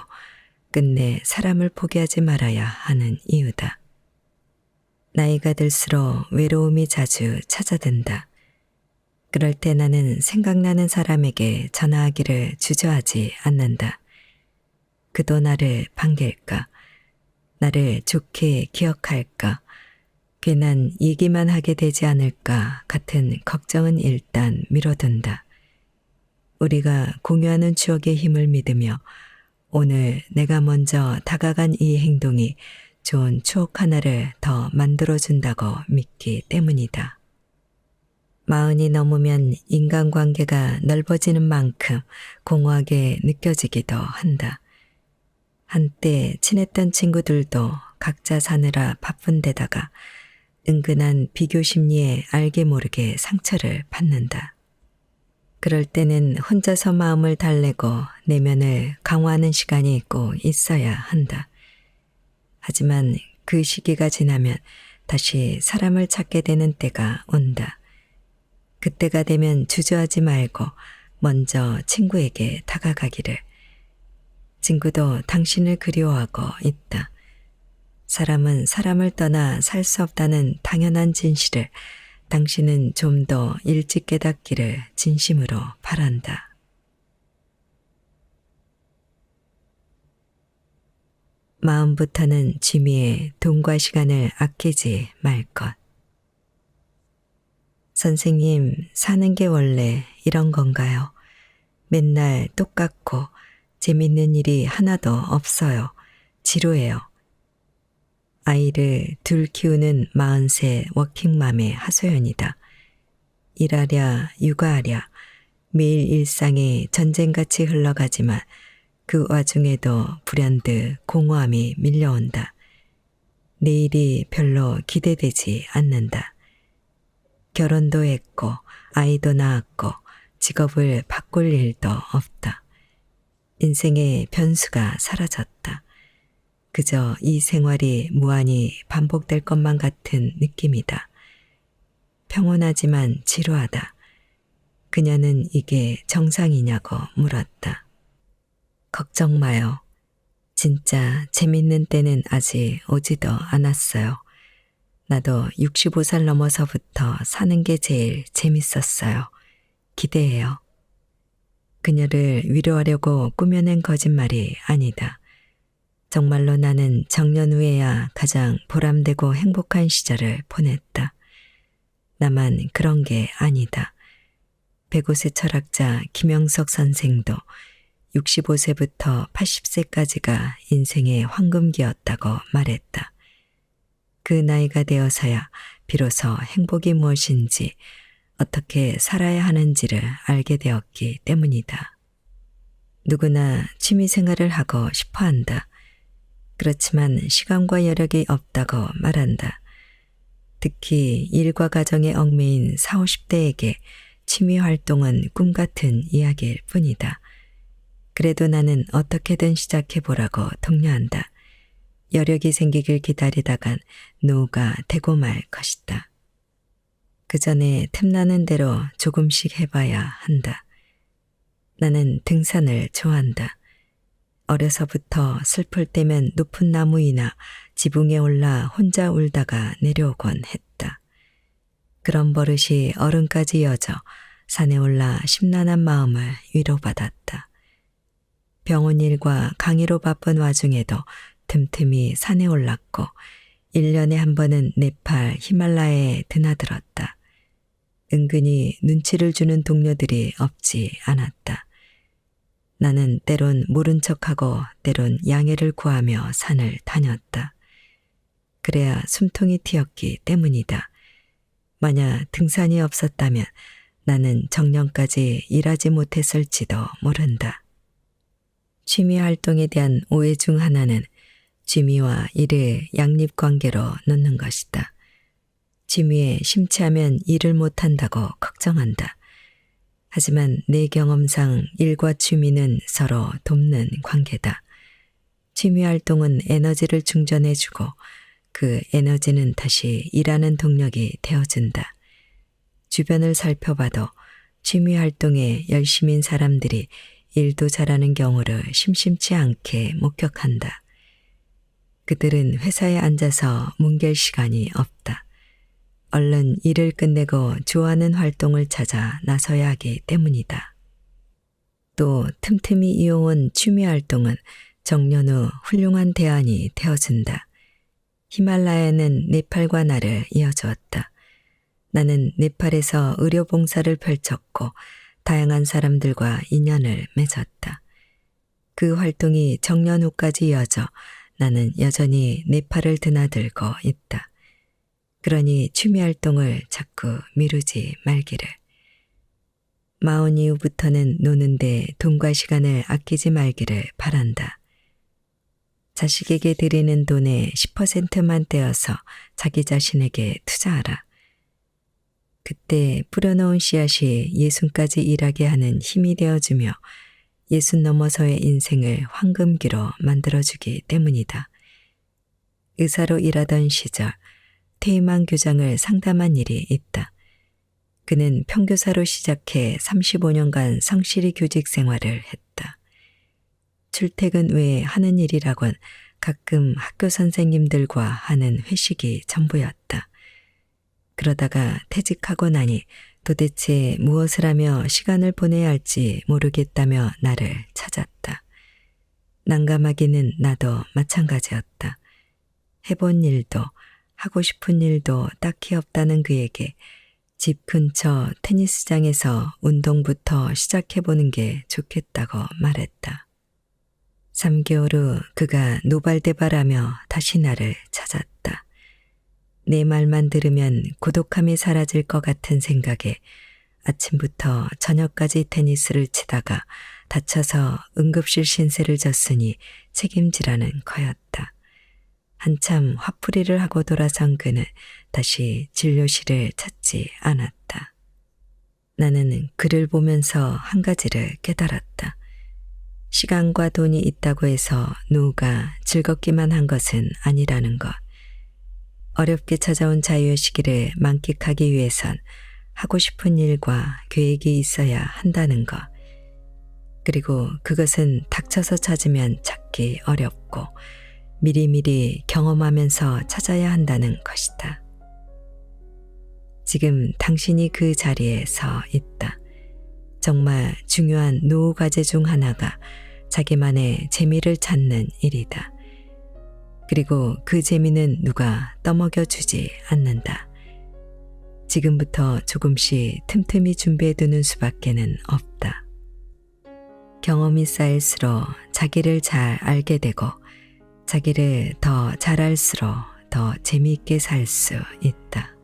끝내 사람을 포기하지 말아야 하는 이유다. 나이가 들수록 외로움이 자주 찾아든다. 그럴 때 나는 생각나는 사람에게 전화하기를 주저하지 않는다. 그도 나를 반길까? 나를 좋게 기억할까? 괜한 얘기만 하게 되지 않을까 같은 걱정은 일단 미뤄둔다. 우리가 공유하는 추억의 힘을 믿으며 오늘 내가 먼저 다가간 이 행동이 좋은 추억 하나를 더 만들어준다고 믿기 때문이다. 마흔이 넘으면 인간관계가 넓어지는 만큼 공허하게 느껴지기도 한다. 한때 친했던 친구들도 각자 사느라 바쁜 데다가 은근한 비교 심리에 알게 모르게 상처를 받는다. 그럴 때는 혼자서 마음을 달래고 내면을 강화하는 시간이 꼭 있어야 한다. 하지만 그 시기가 지나면 다시 사람을 찾게 되는 때가 온다. 그때가 되면 주저하지 말고 먼저 친구에게 다가가기를. 친구도 당신을 그리워하고 있다. 사람은 사람을 떠나 살 수 없다는 당연한 진실을 당신은 좀 더 일찍 깨닫기를 진심으로 바란다. 마음부터는 취미에 돈과 시간을 아끼지 말 것. 선생님, 사는 게 원래 이런 건가요? 맨날 똑같고 재밌는 일이 하나도 없어요. 지루해요. 아이를 둘 키우는 43 워킹맘의 하소연이다. 일하랴 육아하랴 매일 일상이 전쟁같이 흘러가지만 그 와중에도 불현듯 공허함이 밀려온다. 내일이 별로 기대되지 않는다. 결혼도 했고 아이도 낳았고 직업을 바꿀 일도 없다. 인생의 변수가 사라졌다. 그저 이 생활이 무한히 반복될 것만 같은 느낌이다. 평온하지만 지루하다. 그녀는 이게 정상이냐고 물었다. 걱정 마요. 진짜 재밌는 때는 아직 오지도 않았어요. 나도 65살 넘어서부터 사는 게 제일 재밌었어요. 기대해요. 그녀를 위로하려고 꾸며낸 거짓말이 아니다. 정말로 나는 정년 후에야 가장 보람되고 행복한 시절을 보냈다. 나만 그런 게 아니다. 백오세 철학자 김영석 선생도 65세부터 80세까지가 인생의 황금기였다고 말했다. 그 나이가 되어서야 비로소 행복이 무엇인지 어떻게 살아야 하는지를 알게 되었기 때문이다. 누구나 취미생활을 하고 싶어한다. 그렇지만 시간과 여력이 없다고 말한다. 특히 일과 가정에 얽매인 40, 50대에게 취미활동은 꿈같은 이야기일 뿐이다. 그래도 나는 어떻게든 시작해보라고 독려한다. 여력이 생기길 기다리다간 노후가 되고 말 것이다. 그 전에 틈나는 대로 조금씩 해봐야 한다. 나는 등산을 좋아한다. 어려서부터 슬플 때면 높은 나무 위나 지붕에 올라 혼자 울다가 내려오곤 했다. 그런 버릇이 어른까지 이어져 산에 올라 심란한 마음을 위로받았다. 병원 일과 강의로 바쁜 와중에도 틈틈이 산에 올랐고 1년에 한 번은 네팔 히말라야에 드나들었다. 은근히 눈치를 주는 동료들이 없지 않았다. 나는 때론 모른 척하고 때론 양해를 구하며 산을 다녔다. 그래야 숨통이 트였기 때문이다. 만약 등산이 없었다면 나는 정년까지 일하지 못했을지도 모른다. 취미 활동에 대한 오해 중 하나는 취미와 일을 양립관계로 놓는 것이다. 취미에 심취하면 일을 못한다고 걱정한다. 하지만 내 경험상 일과 취미는 서로 돕는 관계다. 취미 활동은 에너지를 충전해주고 그 에너지는 다시 일하는 동력이 되어준다. 주변을 살펴봐도 취미 활동에 열심인 사람들이 일도 잘하는 경우를 심심치 않게 목격한다. 그들은 회사에 앉아서 뭉갤 시간이 없다. 얼른 일을 끝내고 좋아하는 활동을 찾아 나서야 하기 때문이다. 또 틈틈이 이어온 취미 활동은 정년 후 훌륭한 대안이 되어준다. 히말라야는 네팔과 나를 이어주었다. 나는 네팔에서 의료봉사를 펼쳤고 다양한 사람들과 인연을 맺었다. 그 활동이 정년 후까지 이어져 나는 여전히 네팔을 드나들고 있다. 그러니 취미 활동을 자꾸 미루지 말기를. 40 이후부터는 노는데 돈과 시간을 아끼지 말기를 바란다. 자식에게 드리는 돈의 10%만 떼어서 자기 자신에게 투자하라. 그때 뿌려놓은 씨앗이 예순까지 일하게 하는 힘이 되어주며 예순 넘어서의 인생을 황금기로 만들어주기 때문이다. 의사로 일하던 시절 퇴임한 교장을 상담한 일이 있다. 그는 평교사로 시작해 35년간 성실히 교직 생활을 했다. 출퇴근 외에 하는 일이라곤 가끔 학교 선생님들과 하는 회식이 전부였다. 그러다가 퇴직하고 나니 도대체 무엇을 하며 시간을 보내야 할지 모르겠다며 나를 찾았다. 난감하기는 나도 마찬가지였다. 해본 일도 하고 싶은 일도 딱히 없다는 그에게 집 근처 테니스장에서 운동부터 시작해보는 게 좋겠다고 말했다. 3개월 후 그가 노발대발하며 다시 나를 찾았다. 내 말만 들으면 고독함이 사라질 것 같은 생각에 아침부터 저녁까지 테니스를 치다가 다쳐서 응급실 신세를 졌으니 책임지라는 거였다. 한참 화풀이를 하고 돌아선 그는 다시 진료실을 찾지 않았다. 나는 그를 보면서 한 가지를 깨달았다. 시간과 돈이 있다고 해서 누가 즐겁기만 한 것은 아니라는 것. 어렵게 찾아온 자유의 시기를 만끽하기 위해선 하고 싶은 일과 계획이 있어야 한다는 것. 그리고 그것은 닥쳐서 찾으면 찾기 어렵고 미리미리 경험하면서 찾아야 한다는 것이다. 지금 당신이 그 자리에 서 있다. 정말 중요한 노후 과제 중 하나가 자기만의 재미를 찾는 일이다. 그리고 그 재미는 누가 떠먹여주지 않는다. 지금부터 조금씩 틈틈이 준비해두는 수밖에는 없다. 경험이 쌓일수록 자기를 잘 알게 되고 자기를 더 잘 알수록 더 재미있게 살 수 있다.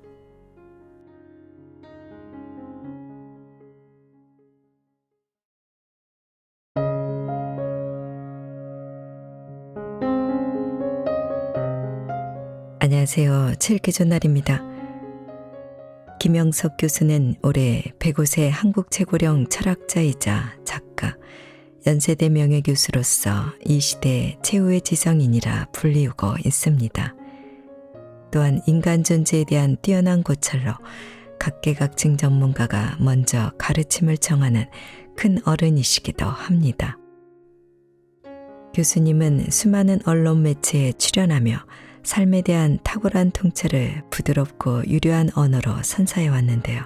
안녕하세요. 칠기조날입니다. 김영석 교수는 올해 105세 한국 최고령 철학자이자 작가, 연세대 명예교수로서 이 시대 최후의 지성인이라 불리우고 있습니다. 또한 인간 존재에 대한 뛰어난 고찰로 각계각층 전문가가 먼저 가르침을 청하는 큰 어른이시기도 합니다. 교수님은 수많은 언론 매체에 출연하며 삶에 대한 탁월한 통찰을 부드럽고 유려한 언어로 선사해 왔는데요.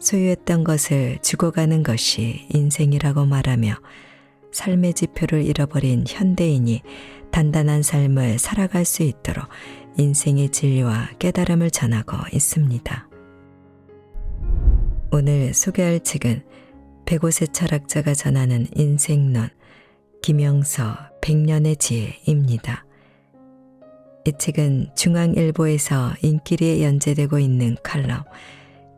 소유했던 것을 죽어가는 것이 인생이라고 말하며 삶의 지표를 잃어버린 현대인이 단단한 삶을 살아갈 수 있도록 인생의 진리와 깨달음을 전하고 있습니다. 오늘 소개할 책은 105세 철학자가 전하는 인생론, 김영석 100년의 지혜입니다. 이 책은 중앙일보에서 인기리에 연재되고 있는 칼럼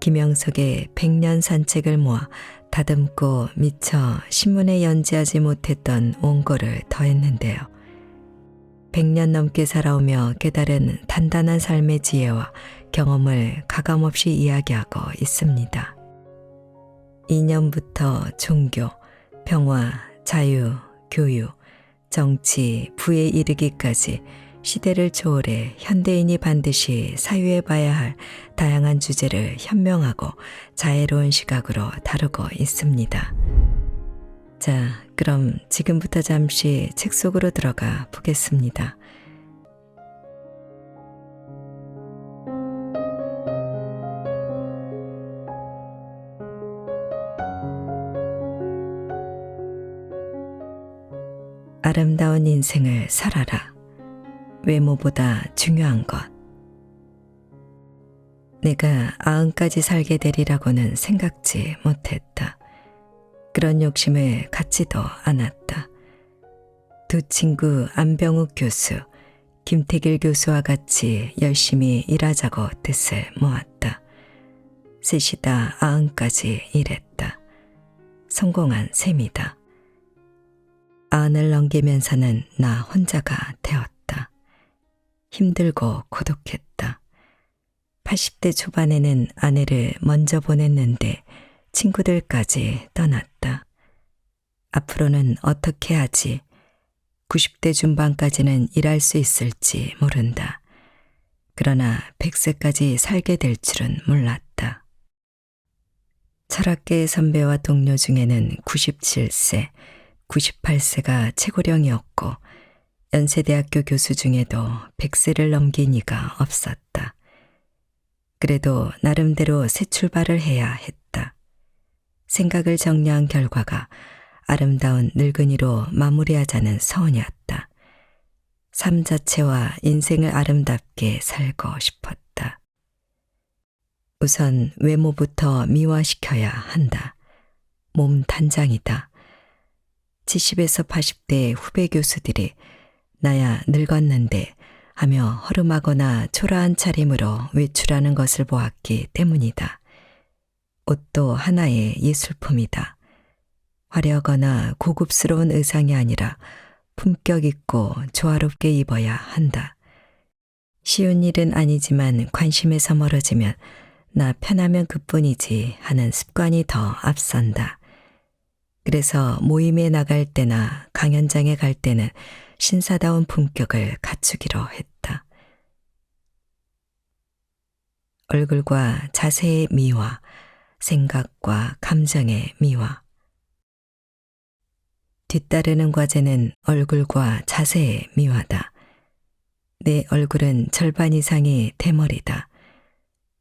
김영석의 100년 산책을 모아 다듬고 미처 신문에 연재하지 못했던 원고를 더했는데요. 100년 넘게 살아오며 깨달은 단단한 삶의 지혜와 경험을 가감없이 이야기하고 있습니다. 이념부터 종교, 평화, 자유, 교육, 정치, 부에 이르기까지 시대를 초월해 현대인이 반드시 사유해봐야 할 다양한 주제를 현명하고 자애로운 시각으로 다루고 있습니다. 자, 그럼 지금부터 잠시 책 속으로 들어가 보겠습니다. 아름다운 인생을 살아라. 외모보다 중요한 것. 내가 90까지 살게 되리라고는 생각지 못했다. 그런 욕심을 갖지도 않았다. 두 친구 안병욱 교수, 김태길 교수와 같이 열심히 일하자고 뜻을 모았다. 셋이 다 90까지 일했다. 성공한 셈이다. 90을 넘기면서는 나 혼자가 되었다. 힘들고 고독했다. 80대 초반에는 아내를 먼저 보냈는데 친구들까지 떠났다. 앞으로는 어떻게 하지? 90대 중반까지는 일할 수 있을지 모른다. 그러나 100세까지 살게 될 줄은 몰랐다. 철학계의 선배와 동료 중에는 97세, 98세가 최고령이었고 연세대학교 교수 중에도 100세를 넘긴 이가 없었다. 그래도 나름대로 새 출발을 해야 했다. 생각을 정리한 결과가 아름다운 늙은이로 마무리하자는 서원이었다. 삶 자체와 인생을 아름답게 살고 싶었다. 우선 외모부터 미화시켜야 한다. 몸 단장이다. 70에서 80대 후배 교수들이 나야 늙었는데 하며 허름하거나 초라한 차림으로 외출하는 것을 보았기 때문이다. 옷도 하나의 예술품이다. 화려하거나 고급스러운 의상이 아니라 품격 있고 조화롭게 입어야 한다. 쉬운 일은 아니지만 관심에서 멀어지면 나 편하면 그뿐이지 하는 습관이 더 앞선다. 그래서 모임에 나갈 때나 강연장에 갈 때는 신사다운 품격을 갖추기로 했다. 얼굴과 자세의 미화, 생각과 감정의 미화. 뒤따르는 과제는 얼굴과 자세의 미화다. 내 얼굴은 절반 이상이 대머리다.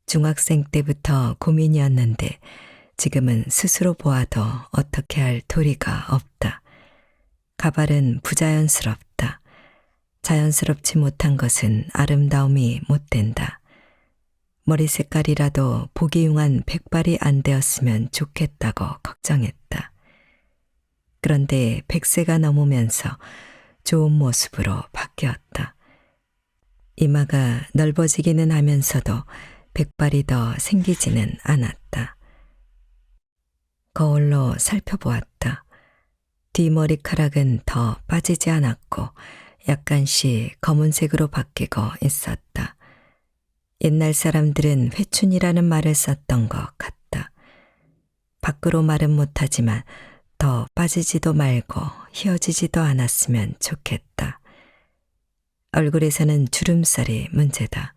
중학생 때부터 고민이었는데 지금은 스스로 보아도 어떻게 할 도리가 없다. 가발은 부자연스럽다. 자연스럽지 못한 것은 아름다움이 못 된다. 머리 색깔이라도 보기 흉한 백발이 안 되었으면 좋겠다고 걱정했다. 그런데 100세가 넘으면서 좋은 모습으로 바뀌었다. 이마가 넓어지기는 하면서도 백발이 더 생기지는 않았다. 거울로 살펴보았다. 뒷머리카락은 더 빠지지 않았고 약간씩 검은색으로 바뀌고 있었다. 옛날 사람들은 회춘이라는 말을 썼던 것 같다. 밖으로 말은 못하지만 더 빠지지도 말고 휘어지지도 않았으면 좋겠다. 얼굴에서는 주름살이 문제다.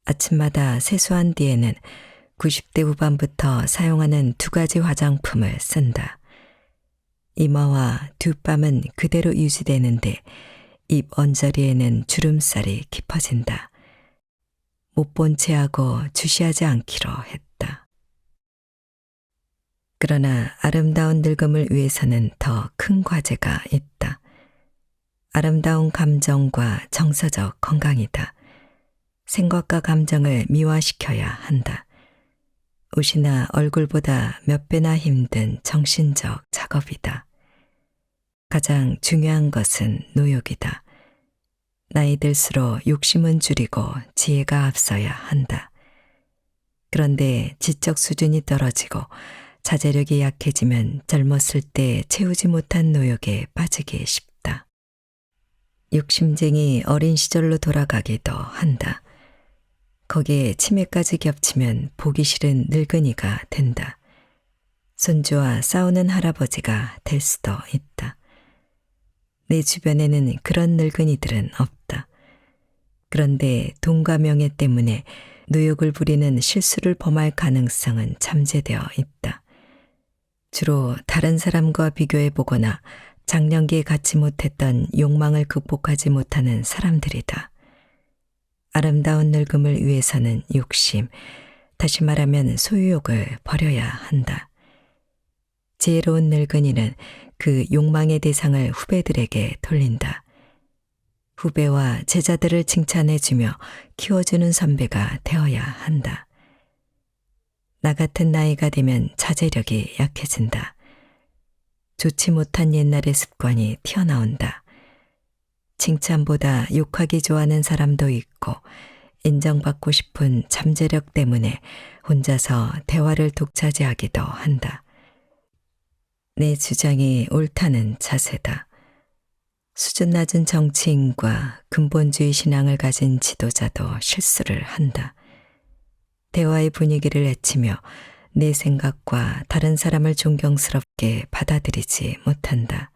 아침마다 세수한 뒤에는 90대 후반부터 사용하는 2가지 화장품을 쓴다. 이마와 뒷밤은 그대로 유지되는데 입 언저리에는 주름살이 깊어진다. 못 본 채하고 주시하지 않기로 했다. 그러나 아름다운 늙음을 위해서는 더 큰 과제가 있다. 아름다운 감정과 정서적 건강이다. 생각과 감정을 미화시켜야 한다. 옷이나 얼굴보다 몇 배나 힘든 정신적 작업이다. 가장 중요한 것은 노욕이다. 나이 들수록 욕심은 줄이고 지혜가 앞서야 한다. 그런데 지적 수준이 떨어지고 자제력이 약해지면 젊었을 때 채우지 못한 노욕에 빠지기 쉽다. 욕심쟁이 어린 시절로 돌아가기도 한다. 거기에 치매까지 겹치면 보기 싫은 늙은이가 된다. 손주와 싸우는 할아버지가 될 수도 있다. 내 주변에는 그런 늙은이들은 없다. 그런데 돈과 명예 때문에 노욕을 부리는 실수를 범할 가능성은 잠재되어 있다. 주로 다른 사람과 비교해 보거나 장년기에 갖지 못했던 욕망을 극복하지 못하는 사람들이다. 아름다운 늙음을 위해서는 욕심, 다시 말하면 소유욕을 버려야 한다. 지혜로운 늙은이는 그 욕망의 대상을 후배들에게 돌린다. 후배와 제자들을 칭찬해주며 키워주는 선배가 되어야 한다. 나 같은 나이가 되면 자제력이 약해진다. 좋지 못한 옛날의 습관이 튀어나온다. 칭찬보다 욕하기 좋아하는 사람도 있고 인정받고 싶은 잠재력 때문에 혼자서 대화를 독차지하기도 한다. 내 주장이 옳다는 자세다. 수준 낮은 정치인과 근본주의 신앙을 가진 지도자도 실수를 한다. 대화의 분위기를 해치며 내 생각과 다른 사람을 존경스럽게 받아들이지 못한다.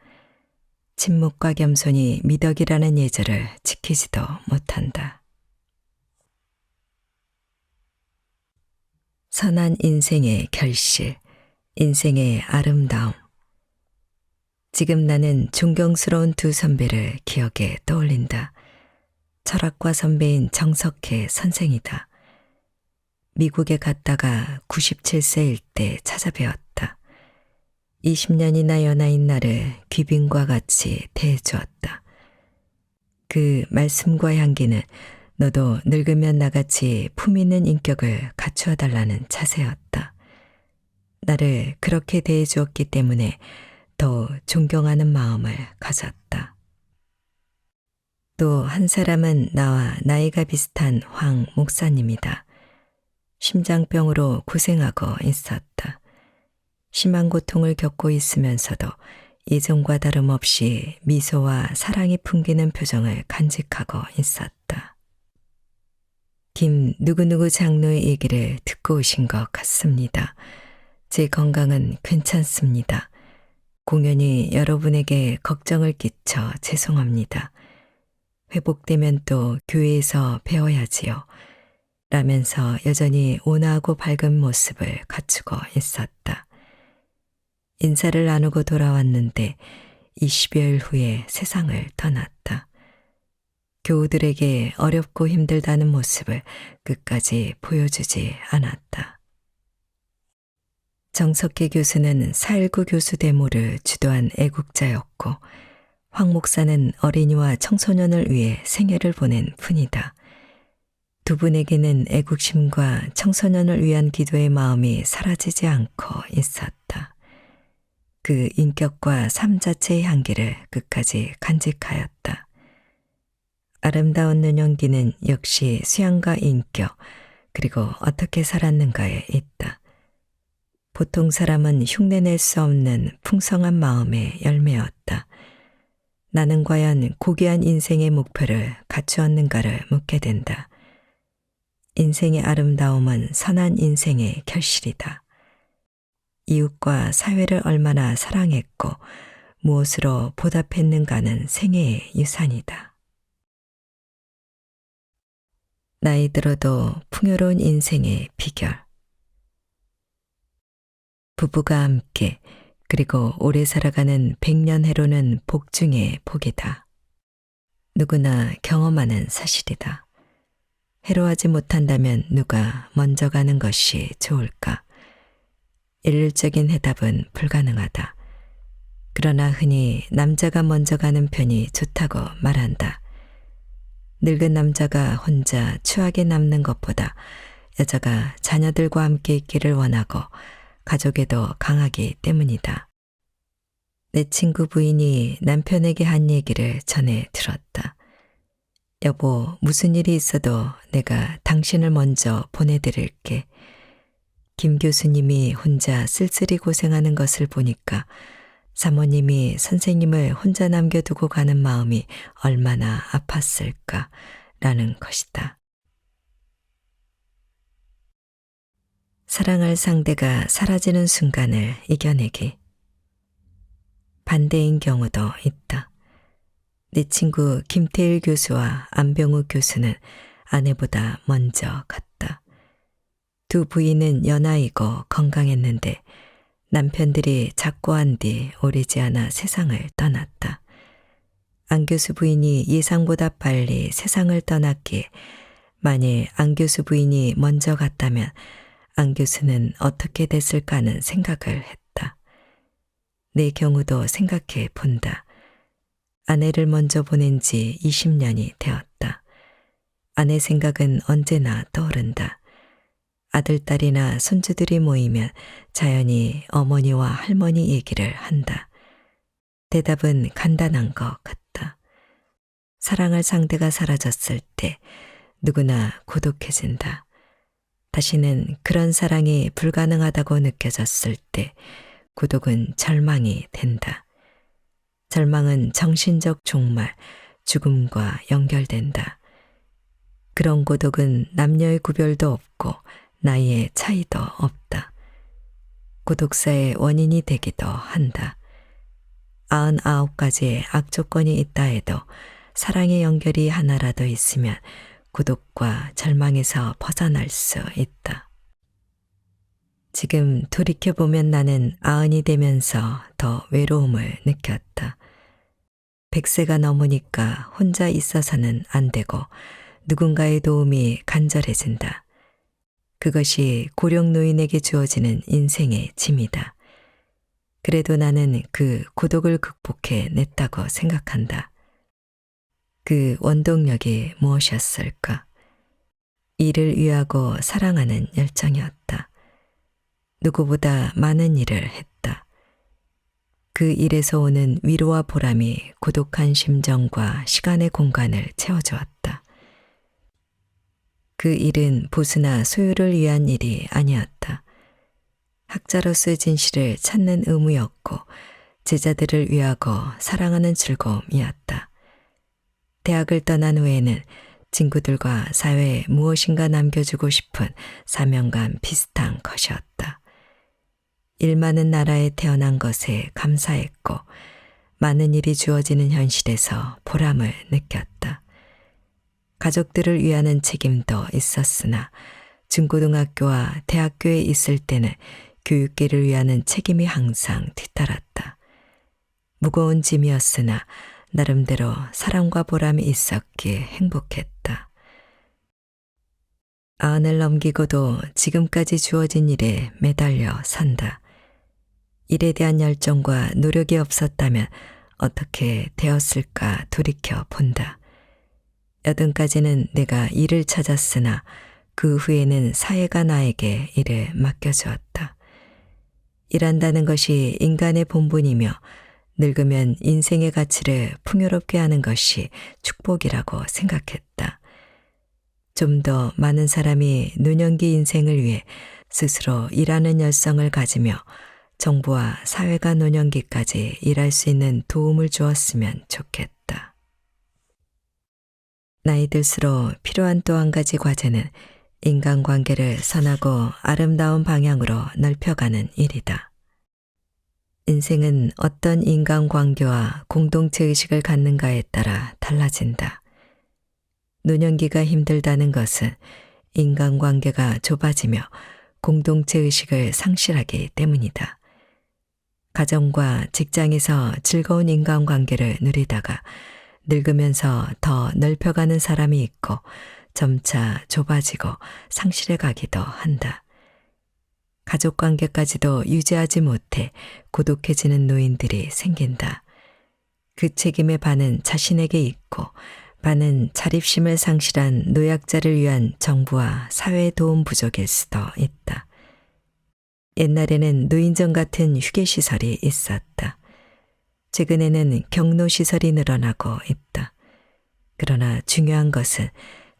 침묵과 겸손이 미덕이라는 예절을 지키지도 못한다. 선한 인생의 결실, 인생의 아름다움. 지금 나는 존경스러운 2 선배를 기억에 떠올린다. 철학과 선배인 정석혜 선생이다. 미국에 갔다가 97세일 때 찾아뵈었다. 20년이나 연하인 나를 귀빈과 같이 대해주었다. 그 말씀과 향기는 너도 늙으면 나같이 품 있는 인격을 갖추어 달라는 자세였다. 나를 그렇게 대해주었기 때문에 더 존경하는 마음을 가졌다. 또 한 사람은 나와 나이가 비슷한 황 목사님이다. 심장병으로 고생하고 있었다. 심한 고통을 겪고 있으면서도 예전과 다름없이 미소와 사랑이 풍기는 표정을 간직하고 있었다. 김 누구누구 장로의 얘기를 듣고 오신 것 같습니다. 제 건강은 괜찮습니다. 공연히 여러분에게 걱정을 끼쳐 죄송합니다. 회복되면 또 교회에서 배워야지요. 라면서 여전히 온화하고 밝은 모습을 갖추고 있었다. 인사를 나누고 돌아왔는데 20여일 후에 세상을 떠났다. 교우들에게 어렵고 힘들다는 모습을 끝까지 보여주지 않았다. 정석기 교수는 4.19 교수 데모를 주도한 애국자였고 황 목사는 어린이와 청소년을 위해 생애를 보낸 분이다. 두 분에게는 애국심과 청소년을 위한 기도의 마음이 사라지지 않고 있었다. 그 인격과 삶 자체의 향기를 끝까지 간직하였다. 아름다운 눈연기는 역시 수양과 인격, 그리고 어떻게 살았는가에 있다. 보통 사람은 흉내낼 수 없는 풍성한 마음의 열매였다. 나는 과연 고귀한 인생의 목표를 갖추었는가를 묻게 된다. 인생의 아름다움은 선한 인생의 결실이다. 이웃과 사회를 얼마나 사랑했고 무엇으로 보답했는가는 생애의 유산이다. 나이 들어도 풍요로운 인생의 비결. 부부가 함께 그리고 오래 살아가는 100년 해로는 복 중의 복이다. 누구나 경험하는 사실이다. 해로하지 못한다면 누가 먼저 가는 것이 좋을까? 일률적인 해답은 불가능하다. 그러나 흔히 남자가 먼저 가는 편이 좋다고 말한다. 늙은 남자가 혼자 추하게 남는 것보다 여자가 자녀들과 함께 있기를 원하고 가족에도 강하기 때문이다. 내 친구 부인이 남편에게 한 얘기를 전해 들었다. 여보, 무슨 일이 있어도 내가 당신을 먼저 보내드릴게. 김 교수님이 혼자 쓸쓸히 고생하는 것을 보니까 사모님이 선생님을 혼자 남겨두고 가는 마음이 얼마나 아팠을까라는 것이다. 사랑할 상대가 사라지는 순간을 이겨내기. 반대인 경우도 있다. 내 친구 김태일 교수와 안병우 교수는 아내보다 먼저 갔다. 두 부인은 연하이고 건강했는데 남편들이 작고한 뒤 오래지 않아 세상을 떠났다. 안 교수 부인이 예상보다 빨리 세상을 떠났기에 만일 안 교수 부인이 먼저 갔다면 안 교수는 어떻게 됐을까 하는 생각을 했다. 내 경우도 생각해 본다. 아내를 먼저 보낸 지 20년이 되었다. 아내 생각은 언제나 떠오른다. 아들, 딸이나 손주들이 모이면 자연히 어머니와 할머니 얘기를 한다. 대답은 간단한 것 같다. 사랑할 상대가 사라졌을 때 누구나 고독해진다. 다시는 그런 사랑이 불가능하다고 느껴졌을 때 고독은 절망이 된다. 절망은 정신적 종말, 죽음과 연결된다. 그런 고독은 남녀의 구별도 없고 나이의 차이도 없다. 고독사의 원인이 되기도 한다. 99가지의 악조건이 있다 해도 사랑의 연결이 하나라도 있으면 고독과 절망에서 벗어날 수 있다. 지금 돌이켜보면 나는 90이 되면서 더 외로움을 느꼈다. 100세가 넘으니까 혼자 있어서는 안 되고 누군가의 도움이 간절해진다. 그것이 고령 노인에게 주어지는 인생의 짐이다. 그래도 나는 그 고독을 극복해 냈다고 생각한다. 그 원동력이 무엇이었을까? 이를 위하고 사랑하는 열정이었다. 누구보다 많은 일을 했다. 그 일에서 오는 위로와 보람이 고독한 심정과 시간의 공간을 채워주었다. 그 일은 보수나 소유를 위한 일이 아니었다. 학자로서 진실을 찾는 의무였고 제자들을 위하고 사랑하는 즐거움이었다. 대학을 떠난 후에는 친구들과 사회에 무엇인가 남겨주고 싶은 사명감 비슷한 것이었다. 일 많은 나라에 태어난 것에 감사했고 많은 일이 주어지는 현실에서 보람을 느꼈다. 가족들을 위하는 책임도 있었으나 중고등학교와 대학교에 있을 때는 교육계를 위하는 책임이 항상 뒤따랐다. 무거운 짐이었으나 나름대로 사랑과 보람이 있었기에 행복했다. 40을 넘기고도 지금까지 주어진 일에 매달려 산다. 일에 대한 열정과 노력이 없었다면 어떻게 되었을까 돌이켜 본다. 여든까지는 내가 일을 찾았으나 그 후에는 사회가 나에게 일을 맡겨주었다. 일한다는 것이 인간의 본분이며 늙으면 인생의 가치를 풍요롭게 하는 것이 축복이라고 생각했다. 좀 더 많은 사람이 노년기 인생을 위해 스스로 일하는 열성을 가지며 정부와 사회가 노년기까지 일할 수 있는 도움을 주었으면 좋겠다. 나이 들수록 필요한 또 한 가지 과제는 인간관계를 선하고 아름다운 방향으로 넓혀가는 일이다. 인생은 어떤 인간관계와 공동체 의식을 갖는가에 따라 달라진다. 노년기가 힘들다는 것은 인간관계가 좁아지며 공동체 의식을 상실하기 때문이다. 가정과 직장에서 즐거운 인간관계를 누리다가 늙으면서 더 넓혀가는 사람이 있고 점차 좁아지고 상실해 가기도 한다. 가족관계까지도 유지하지 못해 고독해지는 노인들이 생긴다. 그 책임의 반은 자신에게 있고 반은 자립심을 상실한 노약자를 위한 정부와 사회의 도움 부족일 수도 있다. 옛날에는 노인정 같은 휴게시설이 있었다. 최근에는 격노시설이 늘어나고 있다. 그러나 중요한 것은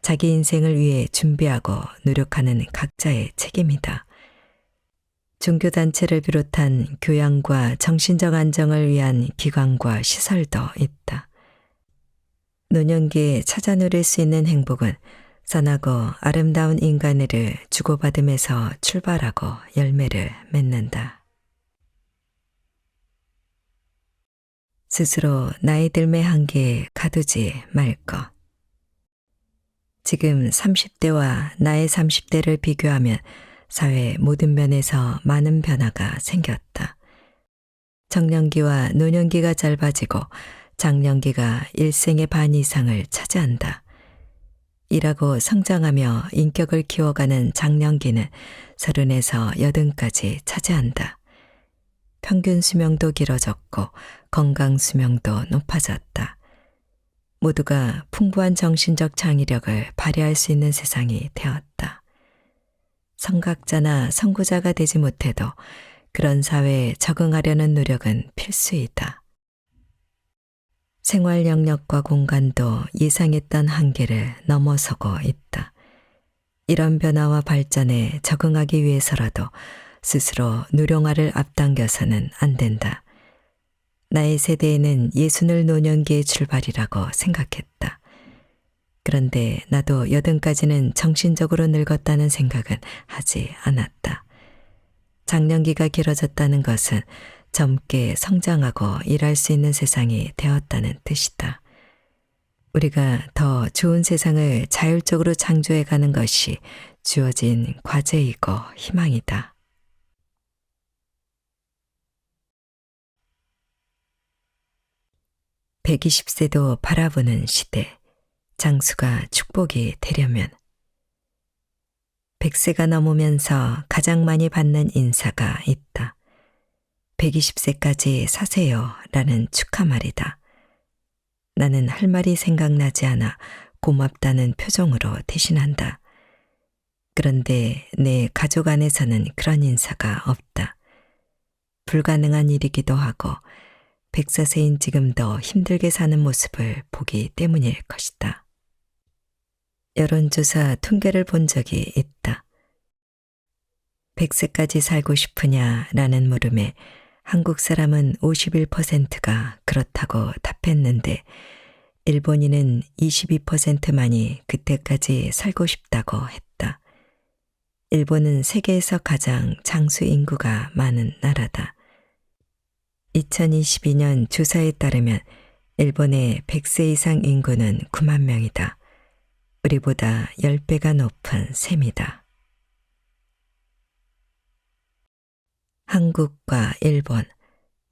자기 인생을 위해 준비하고 노력하는 각자의 책임이다. 종교단체를 비롯한 교양과 정신적 안정을 위한 기관과 시설도 있다. 노년기에 찾아 누릴 수 있는 행복은 선하고 아름다운 인간애를 주고받음에서 출발하고 열매를 맺는다. 스스로 나이 들매 한계에 가두지 말 것. 지금 30대와 나의 30대를 비교하면 사회 모든 면에서 많은 변화가 생겼다. 청년기와 노년기가 짧아지고 장년기가 일생의 반 이상을 차지한다. 일하고 성장하며 인격을 키워가는 장년기는 30에서 80까지 차지한다. 평균 수명도 길어졌고 건강 수명도 높아졌다. 모두가 풍부한 정신적 창의력을 발휘할 수 있는 세상이 되었다. 성각자나 선구자가 되지 못해도 그런 사회에 적응하려는 노력은 필수이다. 생활 영역과 공간도 예상했던 한계를 넘어서고 있다. 이런 변화와 발전에 적응하기 위해서라도 스스로 누령화를 앞당겨서는 안 된다. 나의 세대에는 예순을 노년기의 출발이라고 생각했다. 그런데 나도 80까지는 정신적으로 늙었다는 생각은 하지 않았다. 장년기가 길어졌다는 것은 젊게 성장하고 일할 수 있는 세상이 되었다는 뜻이다. 우리가 더 좋은 세상을 자율적으로 창조해 가는 것이 주어진 과제이고 희망이다. 120세도 바라보는 시대, 장수가 축복이 되려면 100세가 넘으면서 가장 많이 받는 인사가 있다. 120세까지 사세요 라는 축하 말이다. 나는 할 말이 생각나지 않아 고맙다는 표정으로 대신한다. 그런데 내 가족 안에서는 그런 인사가 없다. 불가능한 일이기도 하고 백사세인 지금도 힘들게 사는 모습을 보기 때문일 것이다. 여론조사 통계를 본 적이 있다. 100세까지 살고 싶으냐라는 물음에 한국 사람은 51%가 그렇다고 답했는데 일본인은 22%만이 그때까지 살고 싶다고 했다. 일본은 세계에서 가장 장수 인구가 많은 나라다. 2022년 조사에 따르면 일본의 100세 이상 인구는 9만 명이다. 우리보다 10배가 높은 셈이다. 한국과 일본,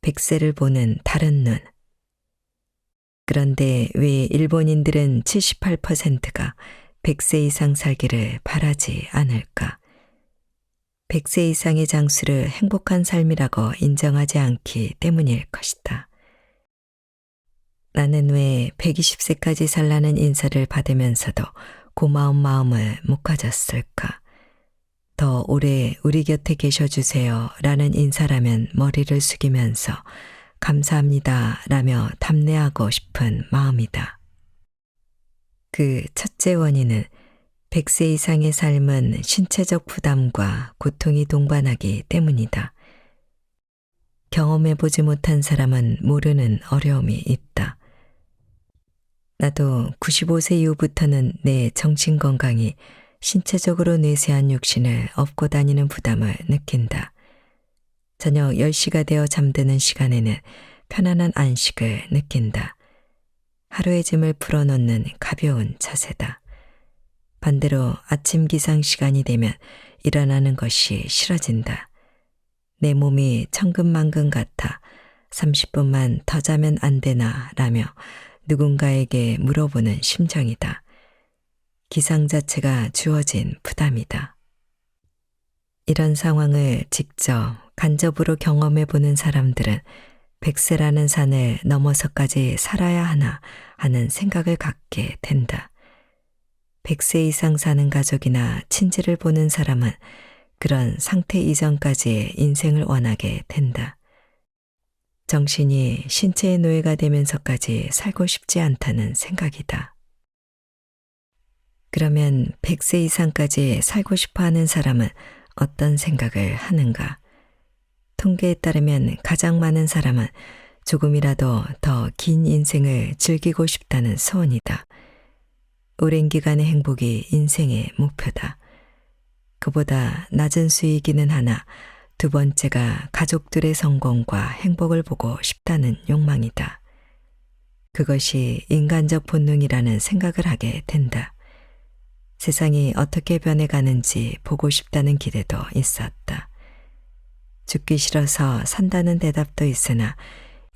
100세를 보는 다른 눈. 그런데 왜 일본인들은 78%가 100세 이상 살기를 바라지 않을까? 100세 이상의 장수를 행복한 삶이라고 인정하지 않기 때문일 것이다. 나는 왜 120세까지 살라는 인사를 받으면서도 고마운 마음을 못 가졌을까? 더 오래 우리 곁에 계셔주세요 라는 인사라면 머리를 숙이면서 감사합니다 라며 답례하고 싶은 마음이다. 그 첫째 원인은 100세 이상의 삶은 신체적 부담과 고통이 동반하기 때문이다. 경험해보지 못한 사람은 모르는 어려움이 있다. 나도 95세 이후부터는 내 정신건강이 신체적으로 내세한 육신을 업고 다니는 부담을 느낀다. 저녁 10시가 되어 잠드는 시간에는 편안한 안식을 느낀다. 하루의 짐을 풀어놓는 가벼운 자세다. 반대로 아침 기상 시간이 되면 일어나는 것이 싫어진다. 내 몸이 천근만근 같아 30분만 더 자면 안 되나 라며 누군가에게 물어보는 심정이다. 기상 자체가 주어진 부담이다. 이런 상황을 직접 간접으로 경험해보는 사람들은 100세라는 산을 넘어서까지 살아야 하나 하는 생각을 갖게 된다. 100세 이상 사는 가족이나 친지를 보는 사람은 그런 상태 이전까지의 인생을 원하게 된다. 정신이 신체의 노예가 되면서까지 살고 싶지 않다는 생각이다. 그러면 100세 이상까지 살고 싶어 하는 사람은 어떤 생각을 하는가? 통계에 따르면 가장 많은 사람은 조금이라도 더 긴 인생을 즐기고 싶다는 소원이다. 오랜 기간의 행복이 인생의 목표다. 그보다 낮은 수익이는 하나 두 번째가 가족들의 성공과 행복을 보고 싶다는 욕망이다. 그것이 인간적 본능이라는 생각을 하게 된다. 세상이 어떻게 변해가는지 보고 싶다는 기대도 있었다. 죽기 싫어서 산다는 대답도 있으나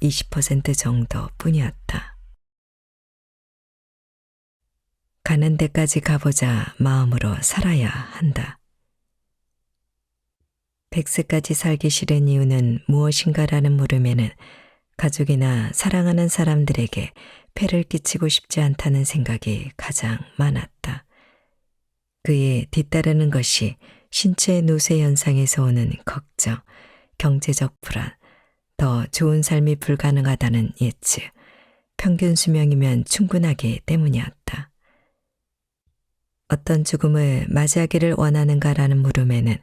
20% 정도뿐이었다. 가는 데까지 가보자 마음으로 살아야 한다. 100세까지 살기 싫은 이유는 무엇인가라는 물음에는 가족이나 사랑하는 사람들에게 폐를 끼치고 싶지 않다는 생각이 가장 많았다. 그에 뒤따르는 것이 신체 노쇠 현상에서 오는 걱정, 경제적 불안, 더 좋은 삶이 불가능하다는 예측, 평균 수명이면 충분하기 때문이었다. 어떤 죽음을 맞이하기를 원하는가라는 물음에는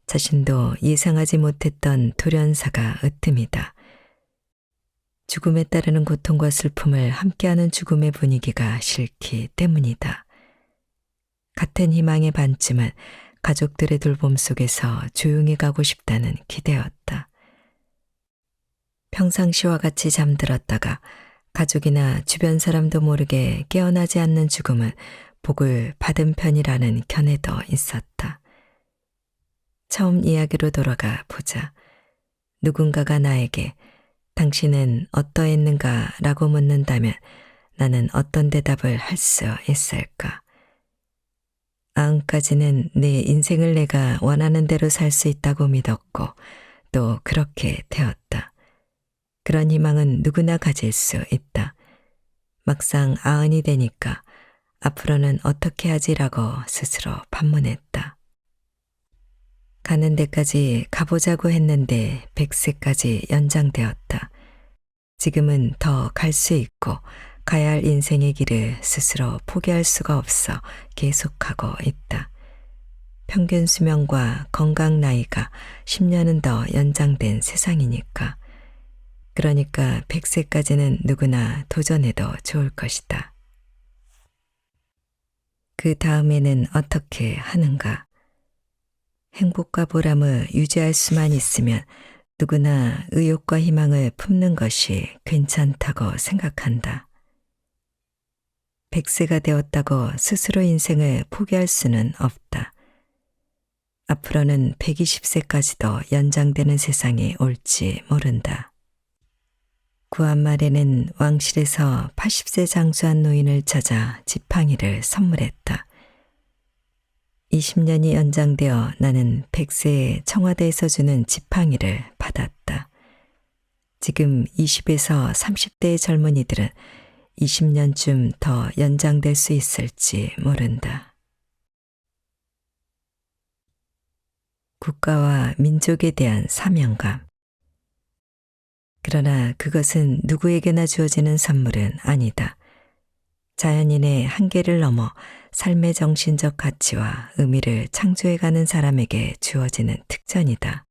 자신도 예상하지 못했던 돌연사가 으뜸이다. 죽음에 따르는 고통과 슬픔을 함께하는 죽음의 분위기가 싫기 때문이다. 같은 희망의 반쯤은 가족들의 돌봄 속에서 조용히 가고 싶다는 기대였다. 평상시와 같이 잠들었다가 가족이나 주변 사람도 모르게 깨어나지 않는 죽음은 복을 받은 편이라는 견해도 있었다. 처음 이야기로 돌아가 보자. 누군가가 나에게 당신은 어떠했는가 라고 묻는다면 나는 어떤 대답을 할 수 있을까? 아흔까지는 내 인생을 내가 원하는 대로 살 수 있다고 믿었고 또 그렇게 되었다. 그런 희망은 누구나 가질 수 있다. 막상 아흔이 되니까 앞으로는 어떻게 하지라고 스스로 반문했다. 가는 데까지 가보자고 했는데 100세까지 연장되었다. 지금은 더 갈 수 있고 가야 할 인생의 길을 스스로 포기할 수가 없어 계속하고 있다. 평균 수명과 건강 나이가 10년은 더 연장된 세상이니까. 그러니까 100세까지는 누구나 도전해도 좋을 것이다. 그 다음에는 어떻게 하는가? 행복과 보람을 유지할 수만 있으면 누구나 의욕과 희망을 품는 것이 괜찮다고 생각한다. 100세가 되었다고 스스로 인생을 포기할 수는 없다. 앞으로는 120세까지도 연장되는 세상이 올지 모른다. 구한말에는 왕실에서 80세 장수한 노인을 찾아 지팡이를 선물했다. 20년이 연장되어 나는 100세에 청와대에서 주는 지팡이를 받았다. 지금 20에서 30대의 젊은이들은 20년쯤 더 연장될 수 있을지 모른다. 국가와 민족에 대한 사명감. 그러나 그것은 누구에게나 주어지는 선물은 아니다. 자연인의 한계를 넘어 삶의 정신적 가치와 의미를 창조해가는 사람에게 주어지는 특전이다.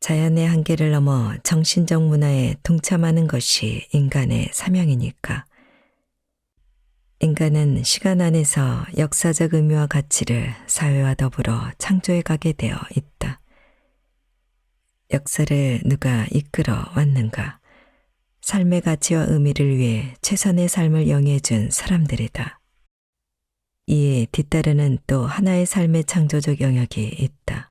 자연의 한계를 넘어 정신적 문화에 동참하는 것이 인간의 사명이니까. 인간은 시간 안에서 역사적 의미와 가치를 사회와 더불어 창조해가게 되어 있다. 역사를 누가 이끌어 왔는가? 삶의 가치와 의미를 위해 최선의 삶을 영위해준 사람들이다. 이에 뒤따르는 또 하나의 삶의 창조적 영역이 있다.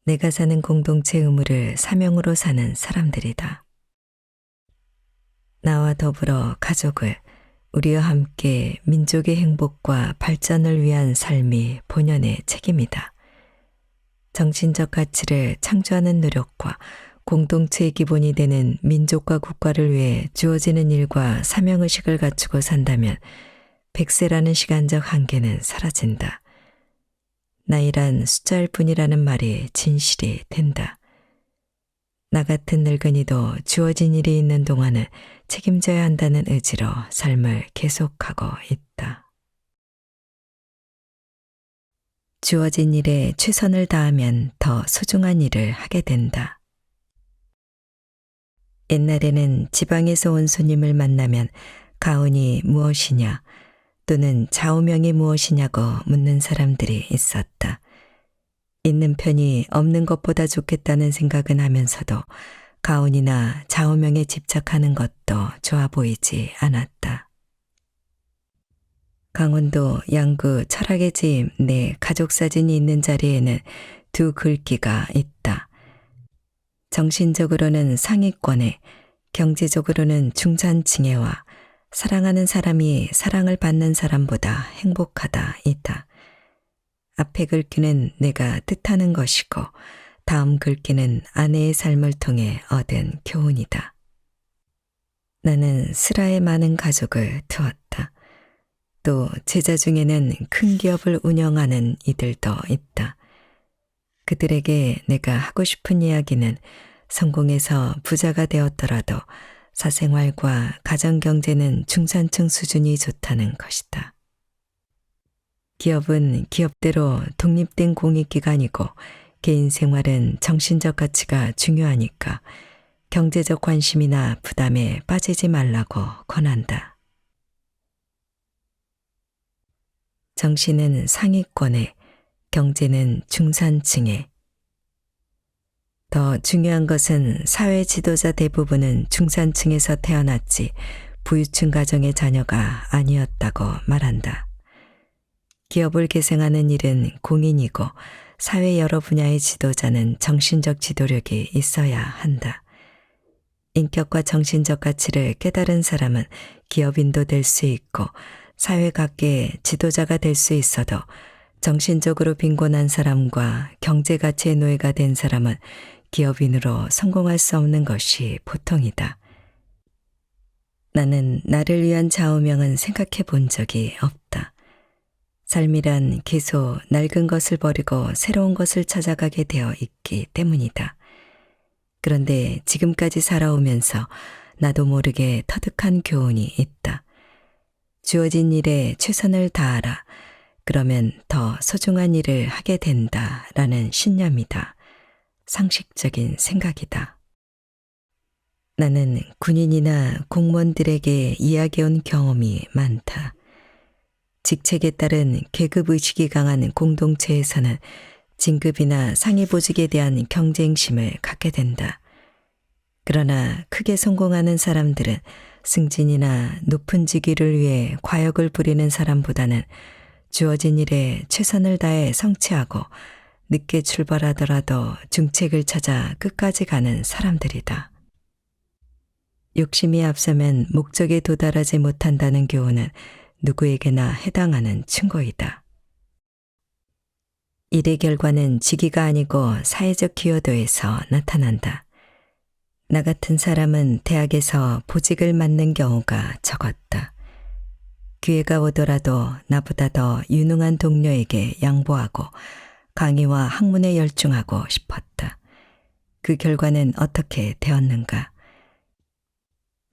내가 사는 공동체 의무를 사명으로 사는 사람들이다. 나와 더불어 가족을, 우리와 함께 민족의 행복과 발전을 위한 삶이 본연의 책임이다. 정신적 가치를 창조하는 노력과 공동체의 기본이 되는 민족과 국가를 위해 주어지는 일과 사명의식을 갖추고 산다면 100세라는 시간적 한계는 사라진다. 나이란 숫자일 뿐이라는 말이 진실이 된다. 나 같은 늙은이도 주어진 일이 있는 동안은 책임져야 한다는 의지로 삶을 계속하고 있다. 주어진 일에 최선을 다하면 더 소중한 일을 하게 된다. 옛날에는 지방에서 온 손님을 만나면 가훈이 무엇이냐 또는 좌우명이 무엇이냐고 묻는 사람들이 있었다. 있는 편이 없는 것보다 좋겠다는 생각은 하면서도 가훈이나 좌우명에 집착하는 것도 좋아 보이지 않았다. 강원도 양구 철학의 집 내 가족 사진이 있는 자리에는 두 글귀가 있다. 정신적으로는 상위권에, 경제적으로는 중산층에와 사랑하는 사람이 사랑을 받는 사람보다 행복하다 이다. 앞에 글귀는 내가 뜻하는 것이고 다음 글귀는 아내의 삶을 통해 얻은 교훈이다. 나는 슬하에 많은 가족을 두었다. 또 제자 중에는 큰 기업을 운영하는 이들도 있다. 그들에게 내가 하고 싶은 이야기는 성공해서 부자가 되었더라도 사생활과 가정경제는 중산층 수준이 좋다는 것이다. 기업은 기업대로 독립된 공익기관이고 개인 생활은 정신적 가치가 중요하니까 경제적 관심이나 부담에 빠지지 말라고 권한다. 정신은 상위권에, 경제는 중산층에. 더 중요한 것은 사회 지도자 대부분은 중산층에서 태어났지 부유층 가정의 자녀가 아니었다고 말한다. 기업을 계승하는 일은 공인이고 사회 여러 분야의 지도자는 정신적 지도력이 있어야 한다. 인격과 정신적 가치를 깨달은 사람은 기업인도 될 수 있고 사회 각계의 지도자가 될 수 있어도 정신적으로 빈곤한 사람과 경제 가치의 노예가 된 사람은 기업인으로 성공할 수 없는 것이 보통이다. 나는 나를 위한 좌우명은 생각해 본 적이 없다. 삶이란 계속 낡은 것을 버리고 새로운 것을 찾아가게 되어 있기 때문이다. 그런데 지금까지 살아오면서 나도 모르게 터득한 교훈이 있다. 주어진 일에 최선을 다하라. 그러면 더 소중한 일을 하게 된다라는 신념이다. 상식적인 생각이다. 나는 군인이나 공무원들에게 이야기해온 경험이 많다. 직책에 따른 계급의식이 강한 공동체에서는 진급이나 상위보직에 대한 경쟁심을 갖게 된다. 그러나 크게 성공하는 사람들은 승진이나 높은 직위를 위해 과욕을 부리는 사람보다는 주어진 일에 최선을 다해 성취하고 늦게 출발하더라도 중책을 찾아 끝까지 가는 사람들이다. 욕심이 앞서면 목적에 도달하지 못한다는 교훈은 누구에게나 해당하는 충고이다. 일의 결과는 직위가 아니고 사회적 기여도에서 나타난다. 나 같은 사람은 대학에서 보직을 맡는 경우가 적었다. 기회가 오더라도 나보다 더 유능한 동료에게 양보하고 강의와 학문에 열중하고 싶었다. 그 결과는 어떻게 되었는가?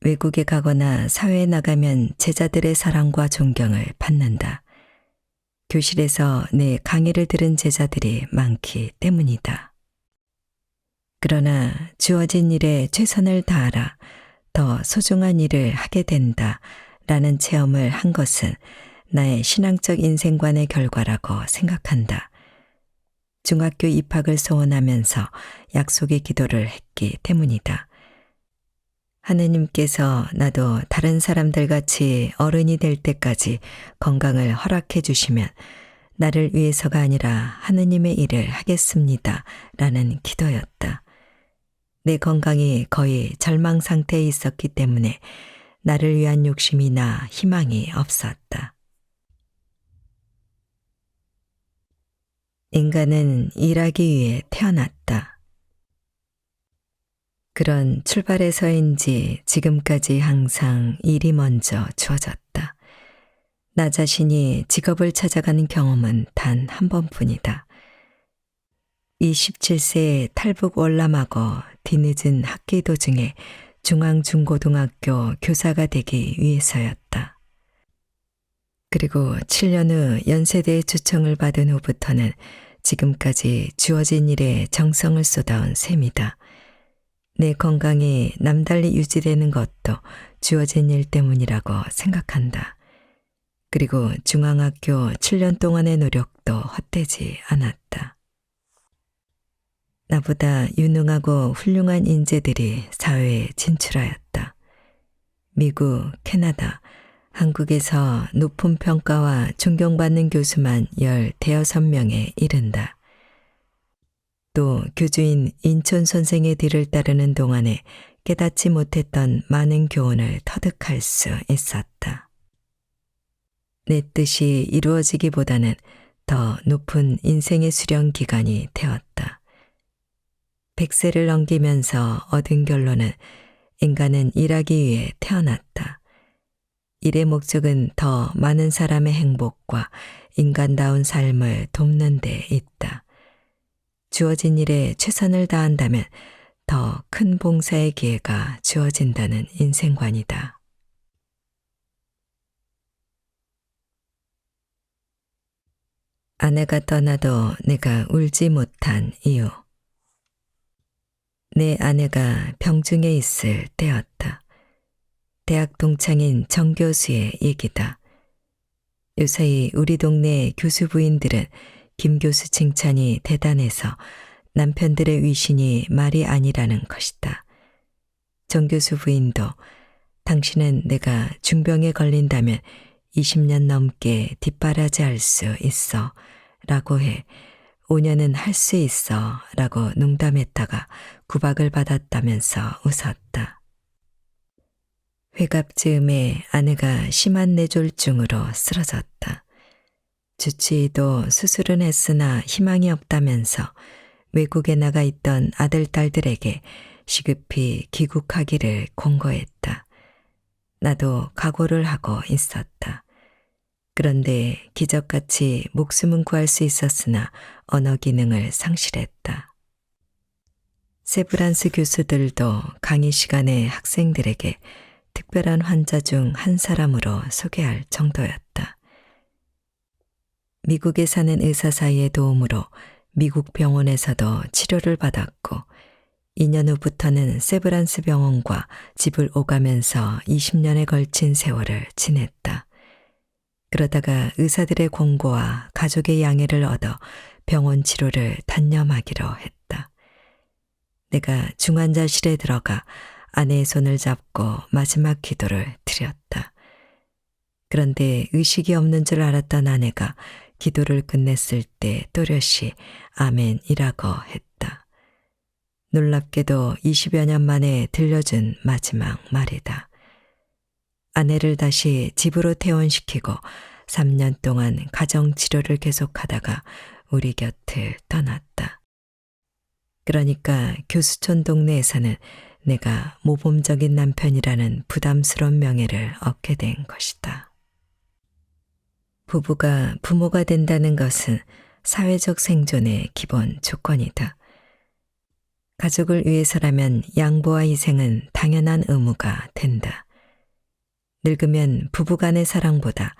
외국에 가거나 사회에 나가면 제자들의 사랑과 존경을 받는다. 교실에서 내 강의를 들은 제자들이 많기 때문이다. 그러나 주어진 일에 최선을 다하라, 더 소중한 일을 하게 된다 라는 체험을 한 것은 나의 신앙적 인생관의 결과라고 생각한다. 중학교 입학을 소원하면서 약속의 기도를 했기 때문이다. 하느님께서 나도 다른 사람들 같이 어른이 될 때까지 건강을 허락해 주시면 나를 위해서가 아니라 하느님의 일을 하겠습니다 라는 기도였다. 내 건강이 거의 절망 상태에 있었기 때문에 나를 위한 욕심이나 희망이 없었다. 인간은 일하기 위해 태어났다. 그런 출발에서인지 지금까지 항상 일이 먼저 주어졌다. 나 자신이 직업을 찾아가는 경험은 단 한 번뿐이다. 27세에 탈북 월남하고 뒤늦은 학기 도중에 중앙중고등학교 교사가 되기 위해서였다. 그리고 7년 후 연세대의 초청을 받은 후부터는 지금까지 주어진 일에 정성을 쏟아온 셈이다. 내 건강이 남달리 유지되는 것도 주어진 일 때문이라고 생각한다. 그리고 중앙학교 7년 동안의 노력도 헛되지 않았다. 나보다 유능하고 훌륭한 인재들이 사회에 진출하였다. 미국, 캐나다, 한국에서 높은 평가와 존경받는 교수만 15명에 이른다. 또 교주인 인천 선생의 뒤를 따르는 동안에 깨닫지 못했던 많은 교훈을 터득할 수 있었다. 내 뜻이 이루어지기보다는 더 높은 인생의 수령 기간이 되었다. 100세를 넘기면서 얻은 결론은 인간은 일하기 위해 태어났다. 일의 목적은 더 많은 사람의 행복과 인간다운 삶을 돕는 데 있다. 주어진 일에 최선을 다한다면 더 큰 봉사의 기회가 주어진다는 인생관이다. 아내가 떠나도 내가 울지 못한 이유. 내 아내가 병중에 있을 때였다. 대학 동창인 정 교수의 얘기다. 요사이 우리 동네 교수 부인들은 김 교수 칭찬이 대단해서 남편들의 위신이 말이 아니라는 것이다. 정 교수 부인도 당신은 내가 중병에 걸린다면 20년 넘게 뒷바라지할 수 있어 라고 해 5년은 할 수 있어 라고 농담했다가 구박을 받았다면서 웃었다. 회갑즈음에 아내가 심한 뇌졸중으로 쓰러졌다. 주치의도 수술은 했으나 희망이 없다면서 외국에 나가 있던 아들, 딸들에게 시급히 귀국하기를 공고했다. 나도 각오를 하고 있었다. 그런데 기적같이 목숨은 구할 수 있었으나 언어 기능을 상실했다. 세브란스 교수들도 강의 시간에 학생들에게 특별한 환자 중 한 사람으로 소개할 정도였다. 미국에 사는 의사 사이의 도움으로 미국 병원에서도 치료를 받았고 2년 후부터는 세브란스 병원과 집을 오가면서 20년에 걸친 세월을 지냈다. 그러다가 의사들의 권고와 가족의 양해를 얻어 병원 치료를 단념하기로 했다. 내가 중환자실에 들어가 아내의 손을 잡고 마지막 기도를 드렸다. 그런데 의식이 없는 줄 알았던 아내가 기도를 끝냈을 때 또렷이 아멘이라고 했다. 놀랍게도 20여 년 만에 들려준 마지막 말이다. 아내를 다시 집으로 퇴원시키고 3년 동안 가정치료를 계속하다가 우리 곁을 떠났다. 그러니까 교수촌 동네에서는 내가 모범적인 남편이라는 부담스러운 명예를 얻게 된 것이다. 부부가 부모가 된다는 것은 사회적 생존의 기본 조건이다. 가족을 위해서라면 양보와 희생은 당연한 의무가 된다. 늙으면 부부간의 사랑보다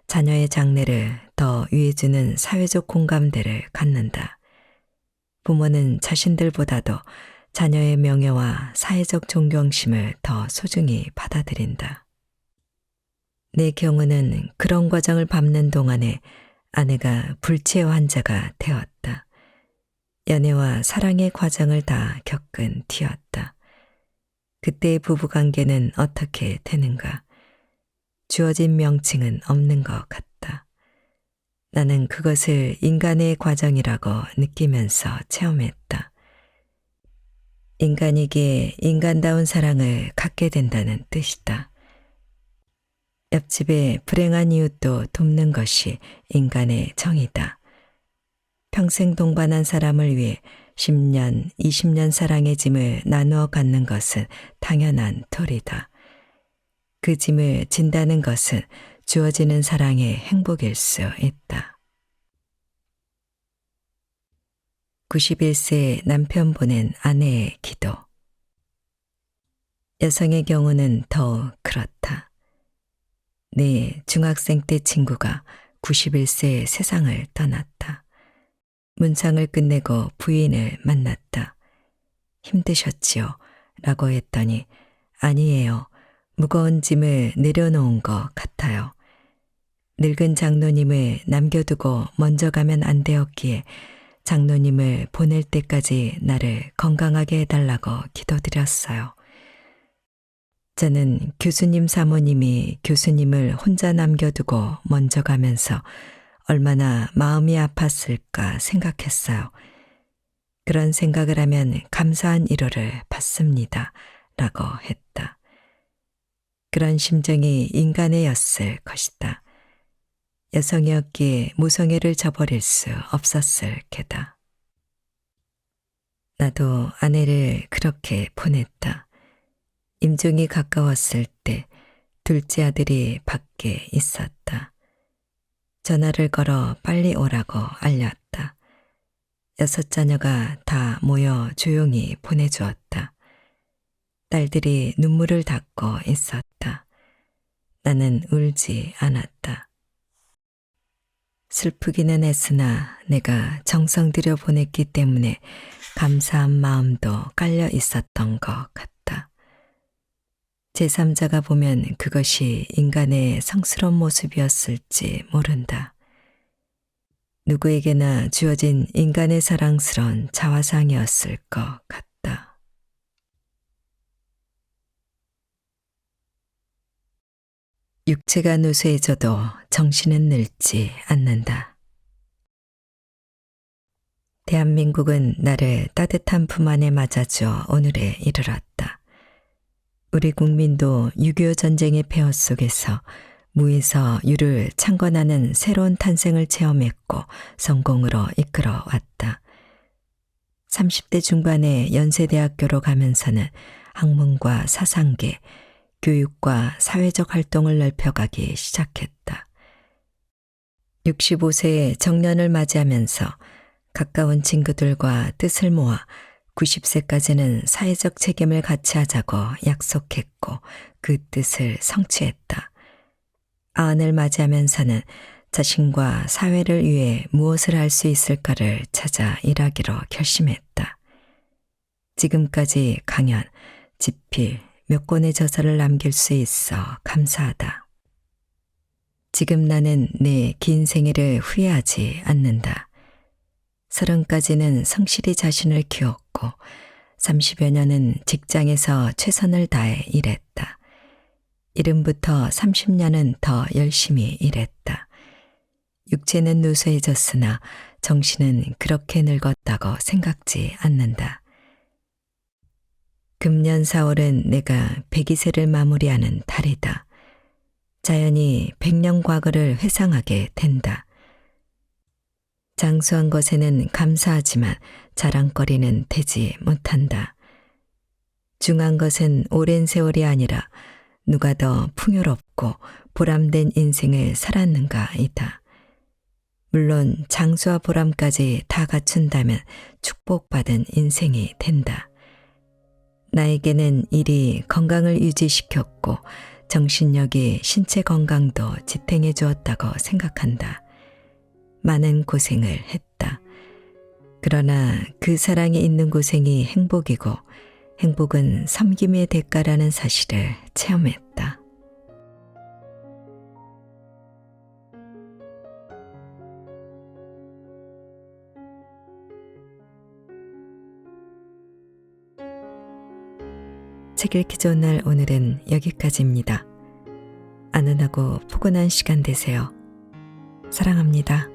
자녀의 장래를 더 위해주는 사회적 공감대를 갖는다. 부모는 자신들보다도 자녀의 명예와 사회적 존경심을 더 소중히 받아들인다. 내 경우는 그런 과정을 밟는 동안에 아내가 불치의 환자가 되었다. 연애와 사랑의 과정을 다 겪은 뒤였다. 그때의 부부관계는 어떻게 되는가? 주어진 명칭은 없는 것 같다. 나는 그것을 인간의 과정이라고 느끼면서 체험했다. 인간이기에 인간다운 사랑을 갖게 된다는 뜻이다. 옆집에 불행한 이웃도 돕는 것이 인간의 정이다. 평생 동반한 사람을 위해 10년, 20년 사랑의 짐을 나누어 갖는 것은 당연한 도리다. 그 짐을 진다는 것은 주어지는 사랑의 행복일 수 있다. 91세 남편 보낸 아내의 기도. 여성의 경우는 더욱 그렇다. 내 중학생 때 친구가 91세에 세상을 떠났다. 문상을 끝내고 부인을 만났다. 힘드셨지요? 라고 했더니 아니에요. 무거운 짐을 내려놓은 것 같아요. 늙은 장로님을 남겨두고 먼저 가면 안 되었기에 장로님을 보낼 때까지 나를 건강하게 해달라고 기도드렸어요. 저는 교수님 사모님이 교수님을 혼자 남겨두고 먼저 가면서 얼마나 마음이 아팠을까 생각했어요. 그런 생각을 하면 감사한 위로를 받습니다. 라고 했다. 그런 심정이 인간의였을 것이다. 여성이었기에 모성애를 저버릴 수 없었을 게다. 나도 아내를 그렇게 보냈다. 임종이 가까웠을 때 둘째 아들이 밖에 있었다. 전화를 걸어 빨리 오라고 알렸다. 6 자녀가 다 모여 조용히 보내주었다. 딸들이 눈물을 닦고 있었다. 나는 울지 않았다. 슬프기는 했으나 내가 정성 들여 보냈기 때문에 감사한 마음도 깔려 있었던 것 같다. 제3자가 보면 그것이 인간의 성스러운 모습이었을지 모른다. 누구에게나 주어진 인간의 사랑스러운 자화상이었을 것 같다. 육체가 누수해져도 정신은 늙지 않는다. 대한민국은 나를 따뜻한 품 안에 맞아줘 오늘에 이르렀다. 우리 국민도 6.25 전쟁의 폐허 속에서 무에서 유를 창건하는 새로운 탄생을 체험했고 성공으로 이끌어 왔다. 30대 중반에 연세대학교로 가면서는 학문과 사상계, 교육과 사회적 활동을 넓혀가기 시작했다. 65세의 정년을 맞이하면서 가까운 친구들과 뜻을 모아 90세까지는 사회적 책임을 같이 하자고 약속했고 그 뜻을 성취했다. 아흔을 맞이하면서는 자신과 사회를 위해 무엇을 할 수 있을까를 찾아 일하기로 결심했다. 지금까지 강연, 집필, 몇 권의 저서를 남길 수 있어 감사하다. 지금 나는 내 긴 생애를 후회하지 않는다. 30까지는 성실히 자신을 키웠고 30여 년은 직장에서 최선을 다해 일했다. 이름부터 30년은 더 열심히 일했다. 육체는 누수해졌으나 정신은 그렇게 늙었다고 생각지 않는다. 금년 4월은 내가 102세를 마무리하는 달이다. 자연히 100년 과거를 회상하게 된다. 장수한 것에는 감사하지만 자랑거리는 되지 못한다. 중한 것은 오랜 세월이 아니라 누가 더 풍요롭고 보람된 인생을 살았는가이다. 물론 장수와 보람까지 다 갖춘다면 축복받은 인생이 된다. 나에게는 일이 건강을 유지시켰고 정신력이 신체 건강도 지탱해 주었다고 생각한다. 많은 고생을 했다. 그러나 그 사랑이 있는 고생이 행복이고 행복은 섬김의 대가라는 사실을 체험했다. 책 읽기 좋은 날 오늘은 여기까지입니다. 안은하고 포근한 시간 되세요. 사랑합니다.